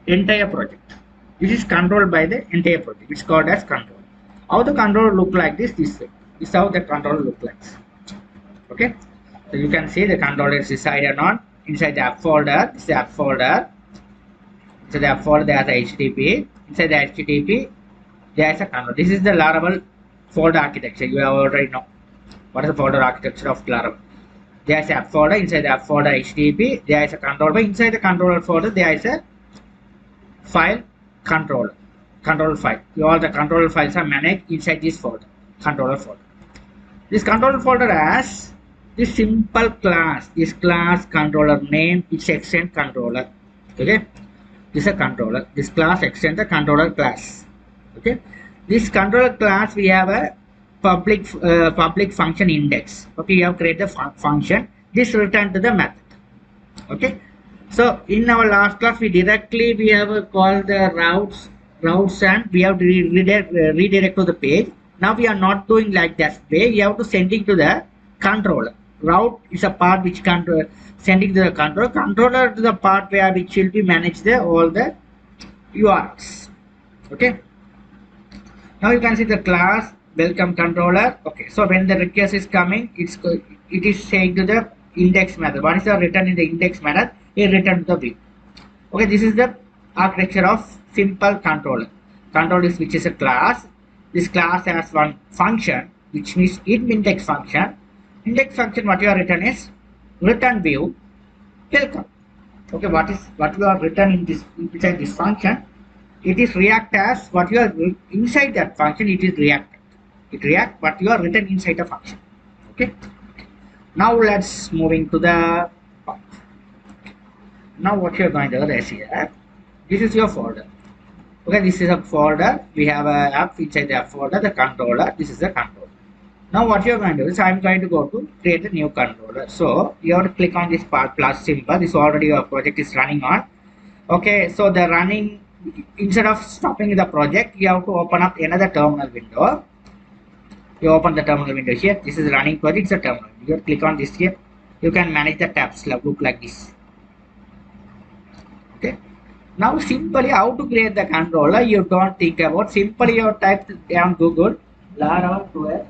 entire project. This is controlled by the entire project. It's called as control. How the control look like this way. This is how the control look like. Okay, So you can see the controller is decided on inside the app folder. This is the app folder. So the app folder there is the HTTP. Inside the HTTP there is a controller. This is the Laravel folder architecture. You have already know what is the folder architecture of Laravel. There is a app folder. Inside the app folder HTTP there is a controller. Inside the controller folder there is a file controller. Controller file. All the controller files are managed inside this folder. Controller folder. This controller folder has this simple class. This class controller name is extend controller. Okay, this is a controller. This class extend the controller class. Okay, this controller class we have a public function index. Okay, you have created the function. This return to the method. Okay, so in our last class we have called the routes and we have to redirect to the page. Now we are not doing like that way. We have to sending to the controller. Route is a part which sending to the controller. Controller to the part where which will be manage all the URLs. Okay. Now you can see the class welcome controller. Okay. So when the request is coming, it is saying to the index method. What is the return in the index method? It return to the view. Okay. This is the architecture of simple controller. Controller is which is a class. This class has one function which means index function. Index function what you are written is return view welcome. Okay, what you are written in this inside this function, it is react as what you are inside that function, it is reacted. It react what you are written inside the function. Okay. Now let's moving to the part. Now what you are going to do is here. This is your folder. Okay, this is a folder. We have a app inside the app folder, the controller. This is the controller. Now what you're going to do is I'm going to go to create a new controller. So you have to click on this part plus symbol. This already your project is running on. Okay, so the running, instead of stopping the project, you have to open up another terminal window. You open the terminal window here. This is running project, it's a terminal. You click on this here. You can manage the tabs look like this. Okay. Now simply how to create the controller, you don't think about. Simply you type on Google Laravel 12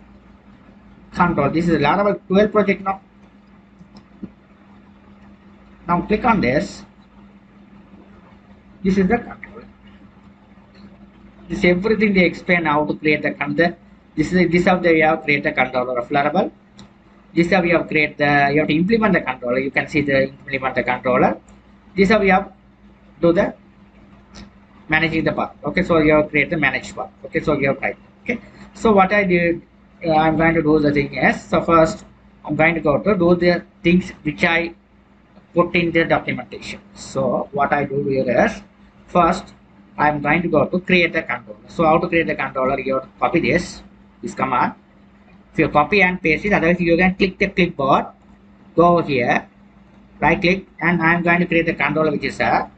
control. This is Laravel 12 project now. Now click on this. This is the controller. This everything they explain how to create the controller. This how they have create the controller of Laravel. This how we have create the, you have to implement the controller. You can see the implement the controller. This how we have do the managing the path. Okay, so you have create the manage path. Okay, so you have type. Okay, so what I did, I'm going to do the thing is, so first I'm going to go to do the things which I put in the documentation. So what I do here is, first I'm going to go to create a controller. So how to create the controller, you have to copy this command. If you copy and paste it, otherwise you can click the clipboard, go here, right click, and I'm going to create the controller which is a,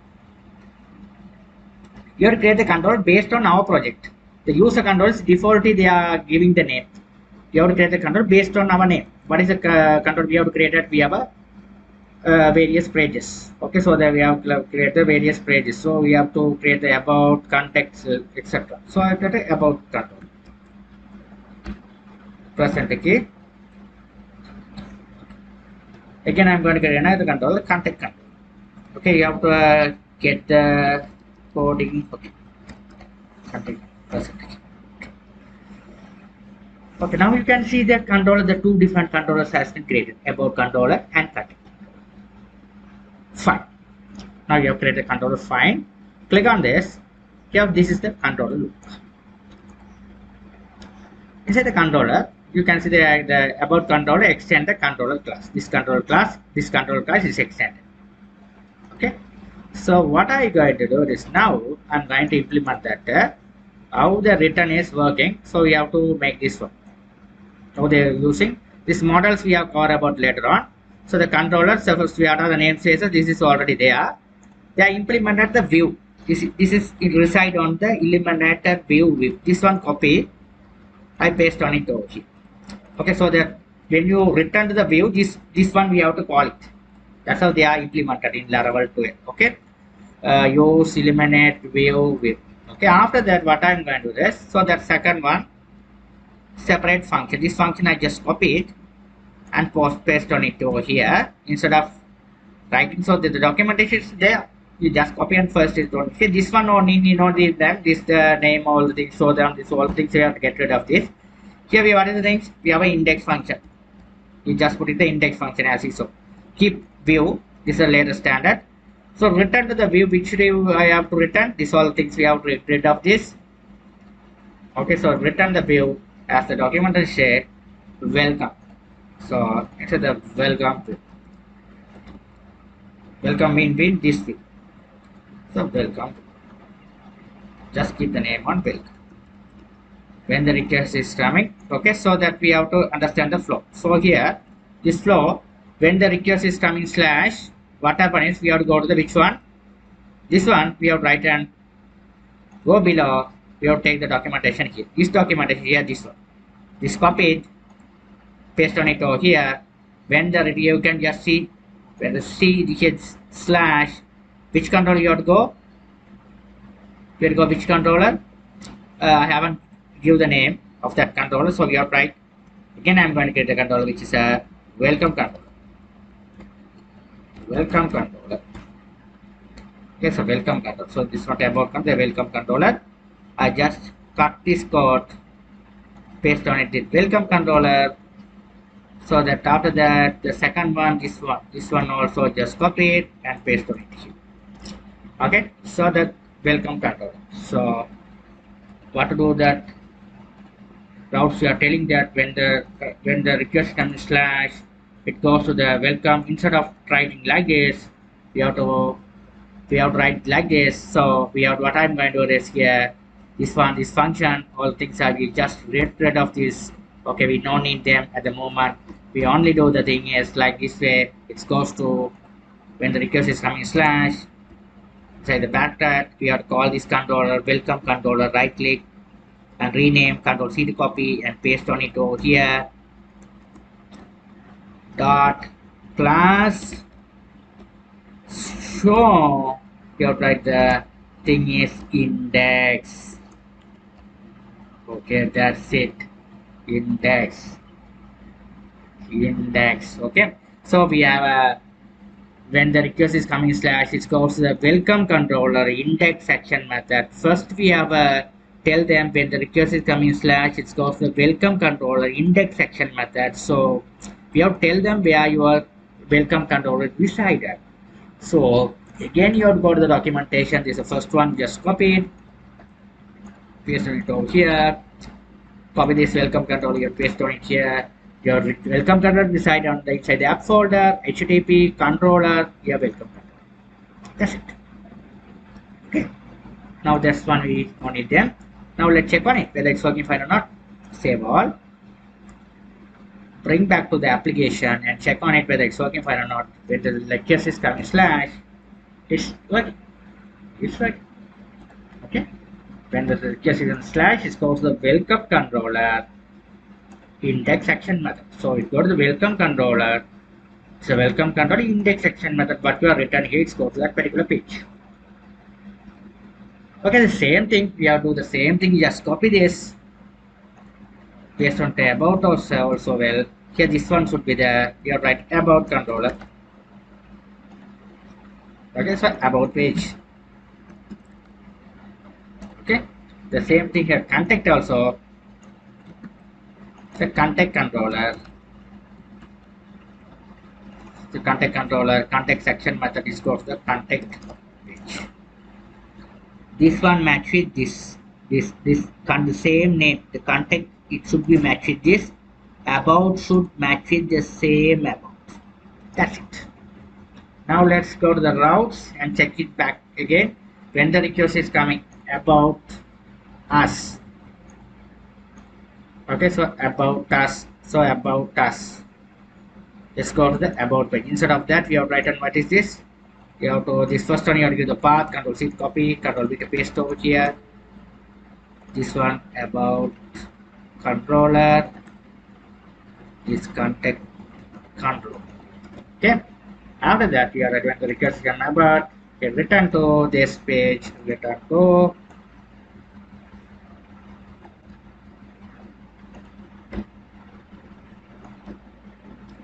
you have to create the controller based on our project. The user controllers defaultly they are giving the name. You have to create the controller based on our name. What is the controller we have to create it? We have a various pages. Okay, so that we have to create the various pages. So we have to create the about, context, etc. So I create the about controller. Press enter key. Again, I'm going to create another controller, context controller. Okay, you have to get the coding. Okay, context. Press enter key. Okay, now you can see the controller, the two different controllers has been created, about controller and context. Fine. Now you have created a controller. Fine. Click on this. Here, this is the controller loop. Inside the controller, you can see the about controller extend the controller class. This controller class is extended. Okay. So what I going to do is now I'm going to implement that how the return is working. So we have to make this one. How they are using these models we have got about later on. So the controller, so first we have the namespaces. This is already there. They are implemented the view. This is it reside on the eliminated view. This one copy, I paste on it over here. Okay, so that when you return to the view, this one we have to call it. That's how they are implemented in Laravel 12. Okay, use eliminate view with. Okay, after that, what I'm going to do is, so that second one, separate function. This function I just copy it. and paste on it over here instead of writing. So the documentation is there. You just copy and first is don't see this one only you don't need them. This the name, all the things, show them this all things. You have to get rid of this. Here we what is the things? We have an index function. You just put in the index function as you saw. Keep view. This is the latest standard. So return to the view. Which view I have to return? This all things we have to get rid of this. Okay, so return the view as the document is shared. Welcome. So enter the welcome view. Welcome in this view. So welcome. Just keep the name on welcome. When the request is coming, okay, so that we have to understand the flow. So here, this flow, when the request is coming slash, what happens is we have to go to the which one? This one we have to write and go below. We have to take the documentation here. This documentation here, this one. This copied, paste on it over here. When the you can just see when the C hits slash, which controller you have to go? You have to go which controller? I haven't give the name of that controller, so we have to write again. I'm going to create a controller which is a welcome controller. Welcome controller. Okay, so welcome controller. So this one about the welcome controller. I just cut this code, paste on it the welcome controller. So that after that the second one, this one also just copy it and paste on it here. Okay, so that welcome controller. So what to do that? Routes we are telling that when the request comes slash, it goes to the welcome. Instead of writing like this, we have to write like this. So we have what I'm going to do is here, this function, all things are we just get rid of this. Okay, we don't need them at the moment. We only do the thing is like this way. It goes to when the request is coming slash. Inside the backtrack, we have to call this controller welcome controller. Right click and rename, control C to copy and paste on it over here. Dot class show, you have to write the thing is index. Okay, that's it. Index. Okay, so we have a when the request is coming slash, it goes to the welcome controller index section method. First we have a tell them when the request is coming slash, it goes to the welcome controller index section method. So we have to tell them where your welcome controller resided. So again you have to go to the documentation. This is the first one, just copy it, paste it over here. Copy this welcome controller, paste on it here. Your welcome controller reside on the inside the app folder, HTTP controller, your welcome controller. That's it. Okay. Now that's one we don't need them. Now let's check on it whether it's working fine or not. Save all. Bring back to the application and check on it whether it's working fine or not. When the request is coming slash, it's working. It's working. Okay. When the request is in slash, it goes to the welcome controller index section method. So it goes to the welcome controller. It's a welcome controller index section method. What you are written here, it's go to that particular page. Okay, the same thing. We have to do the same thing. Just copy this. Paste on the about also well. Here this one should be the we are write about controller. Okay, so about page. Okay, the same thing here. Contact also. The contact controller. The contact controller contact section method is goes to the contact page. This one match with this the same name. The contact it should be matched with this. About should match with the same about. That's it. Now let's go to the routes and check it back again. When the request is coming about us. Okay, so about us. So about us. Let's go to the about page. Instead of that, we have written what is this? You have to this first one you have to give the path, control C copy, control V to paste over here. This one about controller is contact control. Okay. After that, we are ready when the request is about. Okay, return to this page, return to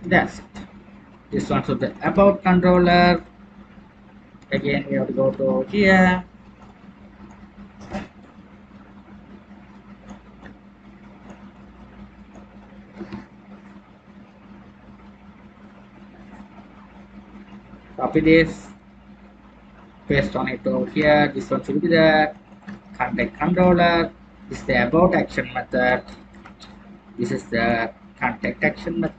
That's it. This one to the about controller. Again, we have to go to here. Copy this, paste on it over here. This one should be the contact controller. This is the about action method. This is the contact action method.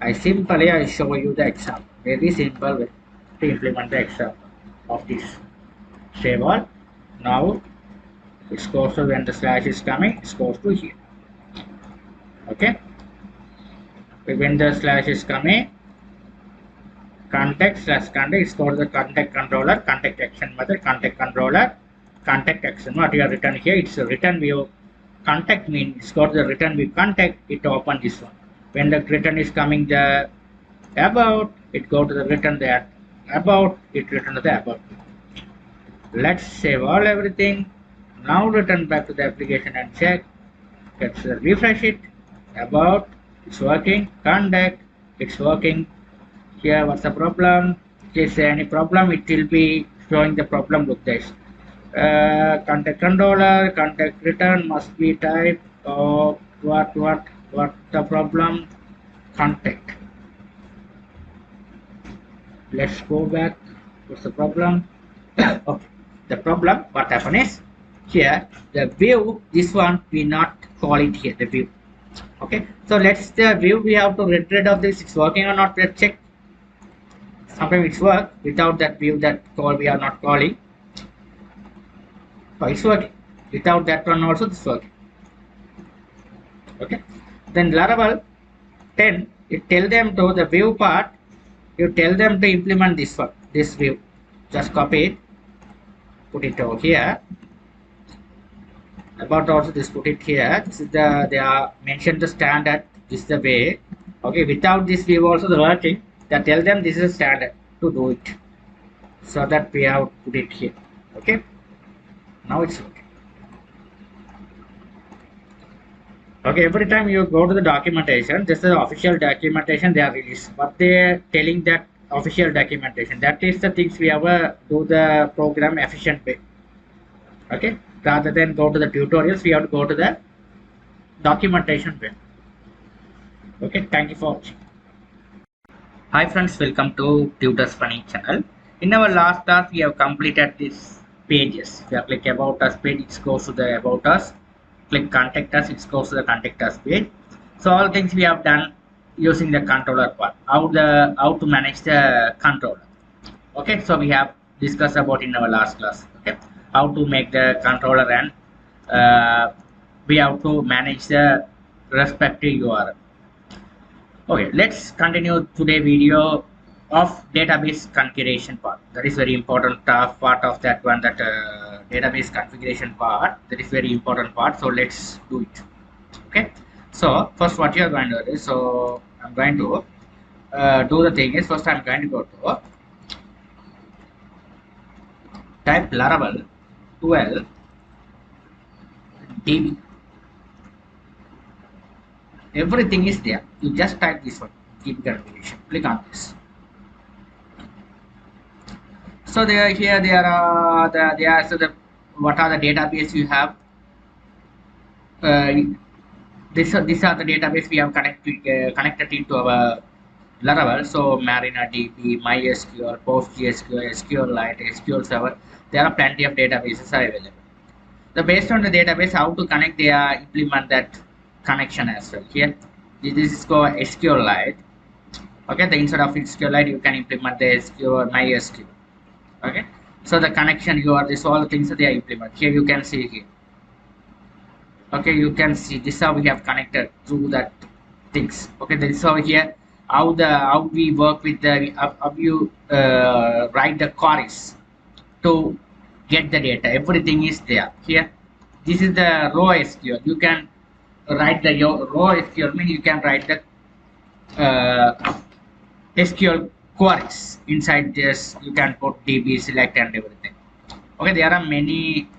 I show you the example. Very simple way to implement the example of this. Save all. Now it goes to when the slash is coming, it goes to here. Okay. When the slash is coming, contact slash contact is called the contact controller, contact action method, contact controller, contact action. What you have written here, it's a return view. Contact means it's got the return view contact, it open this one. When the return is coming the about, it go to the return that about, it return to the about. Let's save all everything. Now return back to the application and check. Let's refresh it. About, it's working. Contact, it's working. Here, what's the problem? Is there any problem? It will be showing the problem. Look this. Contact controller, contact return must be type of what the problem? Contact. Let's go back. What's the problem? Okay. The problem, what happened is here the view, this one we not call it here the view. Okay, so let's the view we have to get rid of this. It's working or not? Let's check. Sometimes it's work without that view that call we are not calling. So it's working without that one also. It's working. Okay, then Laravel 10 it tell them to the view part. You tell them to implement this one, this view. Just copy it, put it over here. About also this, put it here. This is the they are mentioned the standard. This is the way. Okay, without this view also the working. That tell them this is standard to do it. So that we have put it here. Okay. Now it's okay. Okay, every time you go to the documentation, this is the official documentation they are released. But they are telling that official documentation. That is the things we ever do the program efficient way. Okay, rather than go to the tutorials, we have to go to the documentation way. Okay, thank you for watching. Hi friends, welcome to Tutors Funny channel. In our last class, we have completed these pages. We have click about us page, it goes to the about us. Click contact us, it goes to the contact us page. So all things we have done using the controller part. How to manage the controller. Okay, so we have discussed about in our last class. Okay, how to make the controller and we have to manage the respective URL. Okay, let's continue today video of database configuration part. That is very important part of that one, that database configuration part. That is very important part. So let's do it. Okay, so first what you are going to do is, so I'm going to do the thing is, first I'm going to go to type Laravel 12 DB. Everything is there. You just type this one, DB configuration. Click on this. So there here there are what are the database you have. These are the database we have connected into our Laravel. So MariaDB, MySQL, PostgreSQL, SQLite, SQL Server. There are plenty of databases are available. So based on the database, how to connect, they implement that connection as well. Here, this is called SQLite. Okay, the instead of SQLite, you can implement the SQL, MySQL. Okay, so the connection you are this all things they are implement. Here you can see here. Okay, you can see this how we have connected through that things. Okay, this is how here how we work with the how you write the queries to get the data. Everything is there here. This is the raw SQL. You can write the raw SQL means you can write the SQL queries inside this. You can put DB, select and everything. Okay, there are many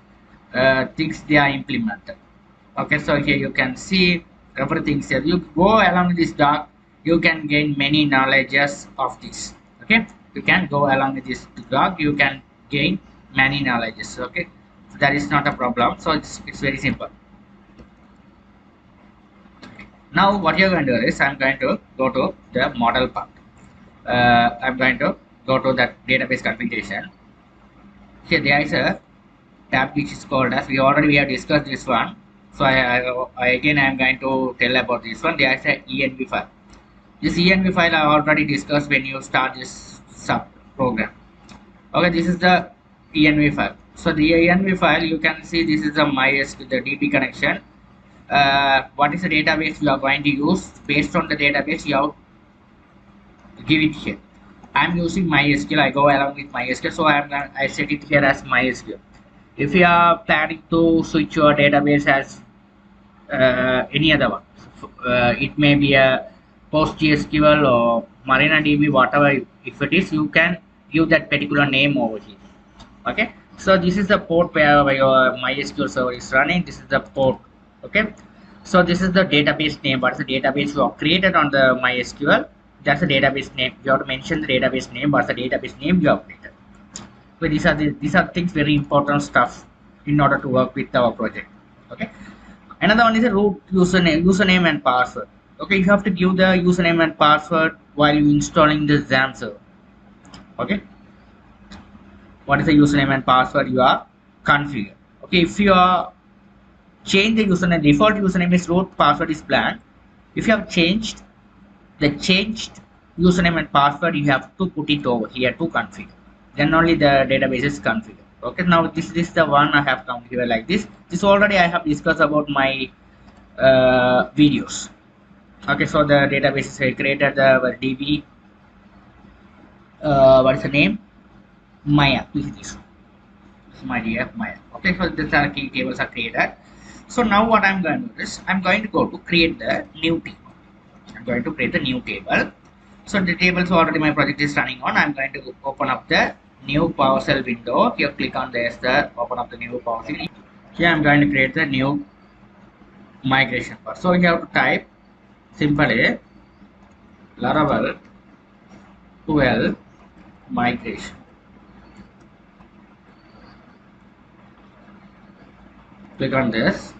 things they are implemented. Okay, so here you can see everything here. You go along this doc, you can gain many knowledges of this. Okay, you can go along with this blog, you can gain many knowledges. Okay, so that is not a problem. So it's very simple. Now what you're going to do is I'm going to go to the model part. I'm going to go to that database configuration. Here there is a tab which is called as, we have discussed this one. So again I'm going to tell about this one. There is a env file. This env file I already discussed when you start this sub program. Okay, this is the env file. So the env file, you can see this is the MySQL, the DB connection. What is the database you are going to use? Based on the database you have to give it here. I'm using MySQL. I go along with MySQL, so I set it here as MySQL. If you are planning to switch your database as any other one, it may be a PostgreSQL or MariaDB, whatever. If it is, you can give that particular name over here. Okay, so this is the port where your MySQL server is running. This is the port. Okay, so this is the database name. What is the database you have created on the MySQL? That's the database name. You have to mention the database name. What's the database name you have created? So these are things, very important stuff in order to work with our project. Okay, another one is a root username and password. Okay, you have to give the username and password while you installing the XAMPP server. Okay, what is the username and password you are configured? Okay, if you are change the username, default username is root, password is blank. If you have changed username and password, you have to put it over here to configure. Then only the database is configured. Okay, now this is the one I have configured like this. This already I have discussed about my videos. Okay, so the database is created the DB. What is the name? Maya. This is this. My dear Maya. Okay, so these are key tables are created. So now what I'm going to do is I'm going to go to create the new table. I'm going to create a new table. So the tables already my project is running on. I'm going to open up the new PowerShell window. Here click on this, open up the new PowerShell. Here I'm going to create the new migration part. So you have to type simply Laravel 12 migration. Click on this.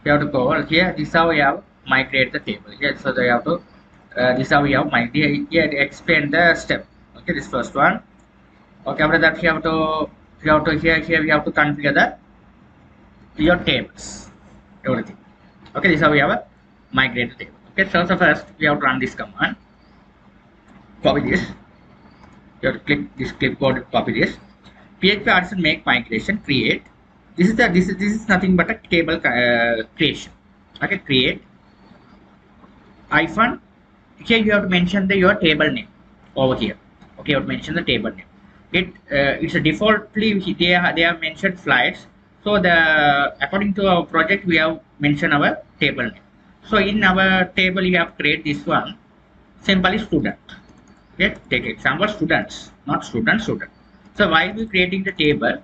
You have to go over here. This is how we have migrate the table. Here, so they have to. This is how we have migrate. Here, explain the step. Okay, this first one. Okay, after that you have to here we have to configure your tables, everything. Okay, this is how we have a migrate the table. Okay, so first we have to run this command. Copy this. You have to click this clipboard. Copy this. PHP artisan make migration create. This is nothing but a table creation. Okay, create hyphen. Here you have to mention your table name over here. Okay, you have to mention the table name. It's a defaultly they have mentioned flights. So according to our project we have mentioned our table name. So in our table you have create this one. Simply student. Okay, take example students, not student. So while we creating the table,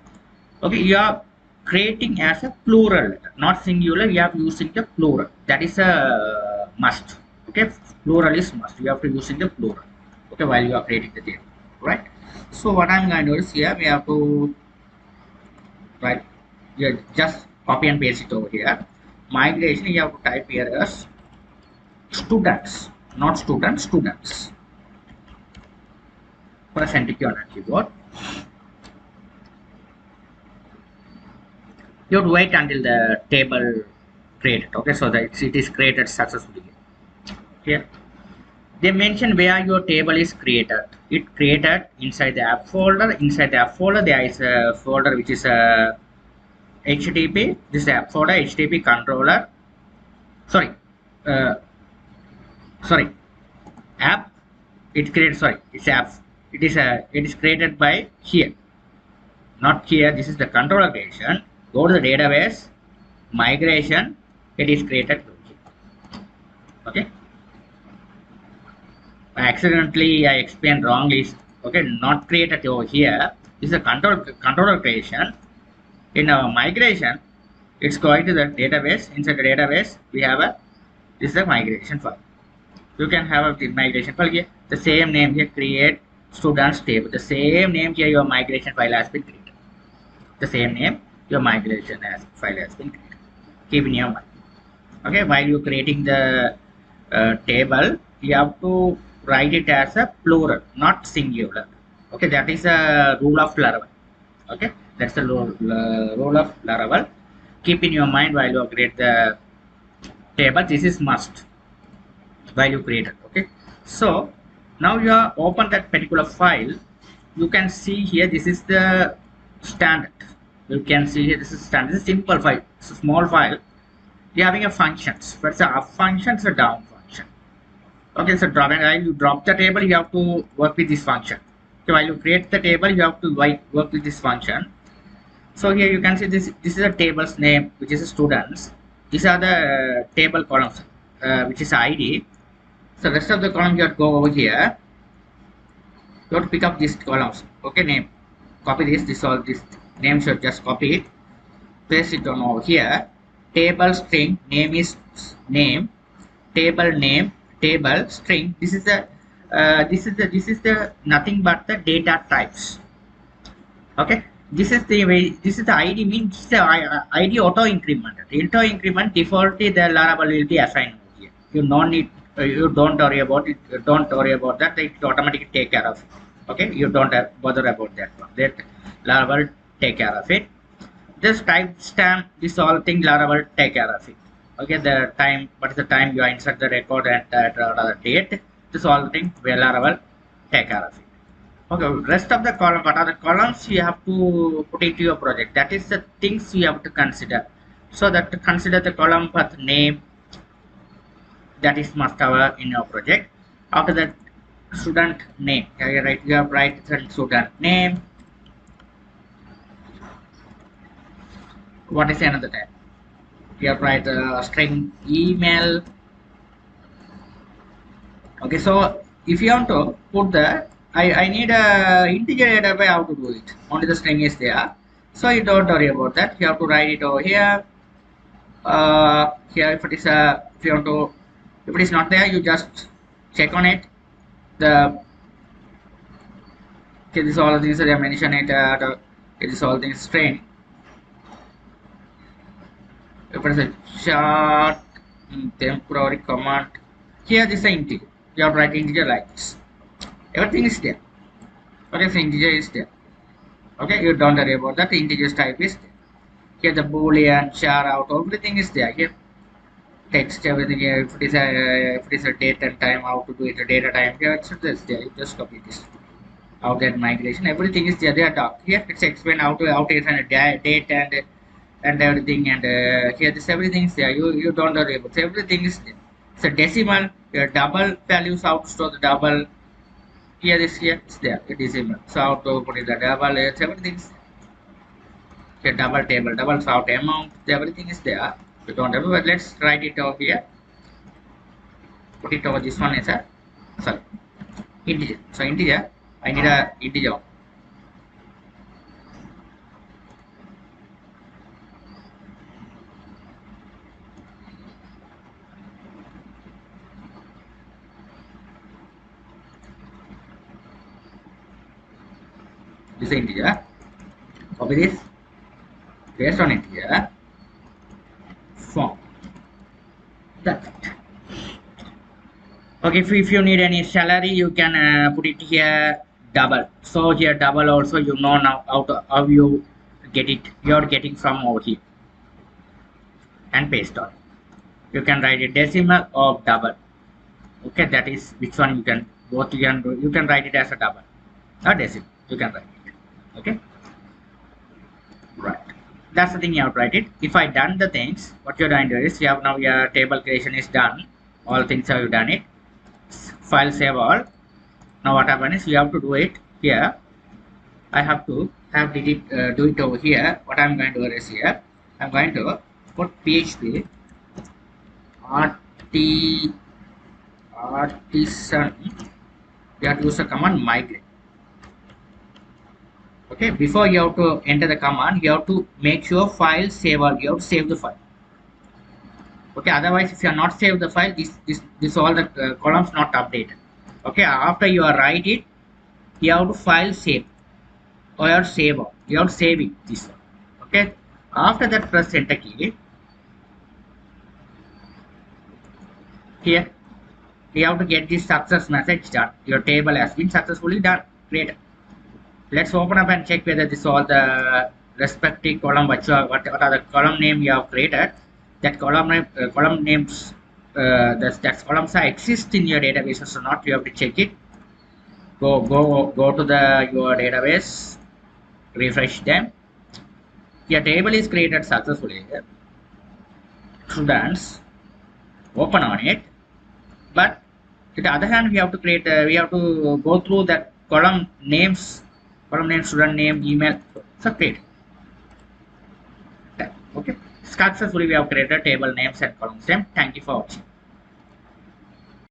okay, you are creating as a plural, not singular. You have using the plural. That is a must. Okay, plural is must. You have to using the plural. Okay, while you are creating the table, right? So what I'm going to do is here we have to right. You just copy and paste it over here. Migration you have to type here as students, not students. Students. Press enter key on your keyboard. You have to wait until the table created. Okay, so that it is created successfully. Here they mention where your table is created. It created inside the app folder. Inside the app folder there is a folder which is a HTTP. This is the app folder, HTTP controller. App. It created. It's apps. It is created by here, not here. This is the controller creation. Go to the database migration. It is created here. Okay. Accidentally I explained wrongly. Okay, not created over here. This is a controller creation. In our migration, it's going to the database. Inside the database, we have a This is the migration file. You can have a migration file here. The same name here, create students table. The same name here, your migration file has been created. The same name, your migration file has been created. Keep in your mind. Okay, while you're creating the table, you have to write it as a plural, not singular. Okay, that is a rule of Laravel. Okay, that's the rule of Laravel. Keep in your mind while you create the table. This is must while you create it. Okay, so now you are open that particular file. You can see here, this is the standard. You can see here, this is standard. This is simple file. It's a small file. You're having a functions, but it's a up function, it's a down function. Okay, so while you drop the table, you have to work with this function. So while you create the table, you have to work with this function. So here you can see this is a table's name, which is students. These are the table columns, which is ID. So rest of the column you have to go over here. You have to pick up these columns. Okay, name. Copy this all this name should just copy it. Paste it on over here. Table string name is name. Table string. This is the nothing but the data types. Okay. This is the ID means the ID auto increment. Defaultly the Laravel will be assigned here. You don't worry about it. Don't worry about that. It automatically take care of it. Okay, you don't bother about that one. Let Laravel take care of it. Just timestamp this all thing, Laravel take care of it. Okay, the time, what is the time you insert the record and the date. This all thing where Laravel take care of it. Okay, rest of the column, what are the columns you have to put into your project. That is the things you have to consider. So that to consider the column path name, that is must have in your project. After that, student name. You have write student name. What is another type? You have write string email. Okay, so if you want to put the I need a integer data by how to do it. Only the string is there, so you don't worry about that. You have to write it over here. Here if it is if you want to, if it is not there, you just check on it. Okay, this all things I mentioned it. It is all things string. If it is a chart temporary command, here this is an integer. You have to write integer like this. Everything is there. Okay, so integer is there. Okay, you don't worry about that. The integer type is there. Here the boolean, char out, everything is there. Here text, everything here. If it is a date and time, how to do it, a data time. Here it's there. You just copy this. How that migration, everything is there. They are dark. Here it's explain how to assign a date and everything, and here this everything is there. You don't worry about it. Everything is there. It's a decimal. Your double values, how to store the double. Here is there. It is decimal. So how to put it the double. It's everything is there. Here double table, double sort amount. Everything is there. You don't have, but let's write it over here. Put it over this one is a sorry integer. So integer. I need a integer. This is integer. Copy this. Paste on integer. Form. That's it. Okay, if you need any salary, you can put it here double. So here double also, you know now how you get it. You're getting from over here and paste on. You can write a decimal or double. Okay, that is which one you can both you can do. You can write it as a double or decimal. You can write it. Okay, right. That's the thing you have to write it. If I done the things, what you're going to do is you have now your table creation is done. All things have you done it. File save all. Now what happens is you have to do it here. I have to do it over here. What I'm going to do is here. I'm going to put PHP artisan. You have to use the command migrate. Okay, before you have to enter the command, you have to make sure file save all. You have to save the file. Okay, otherwise if you are not save the file, this all the columns not updated. Okay, after you are write it, you have to file save or save out. You have to save it this one. Okay, after that press enter key. Here we have to get this success message done. Your table has been successfully done, created. Let's open up and check whether this all the respective column what are the column name you have created. That column name column names that columns are exist in your database or not. You have to check it. Go to the your database, refresh them. Your table is created successfully. Students, open on it. But on the other hand, we have to create. We have to go through that column name, student name, email. So create. Okay. Successfully, we have created table names and columns name. Thank you for watching.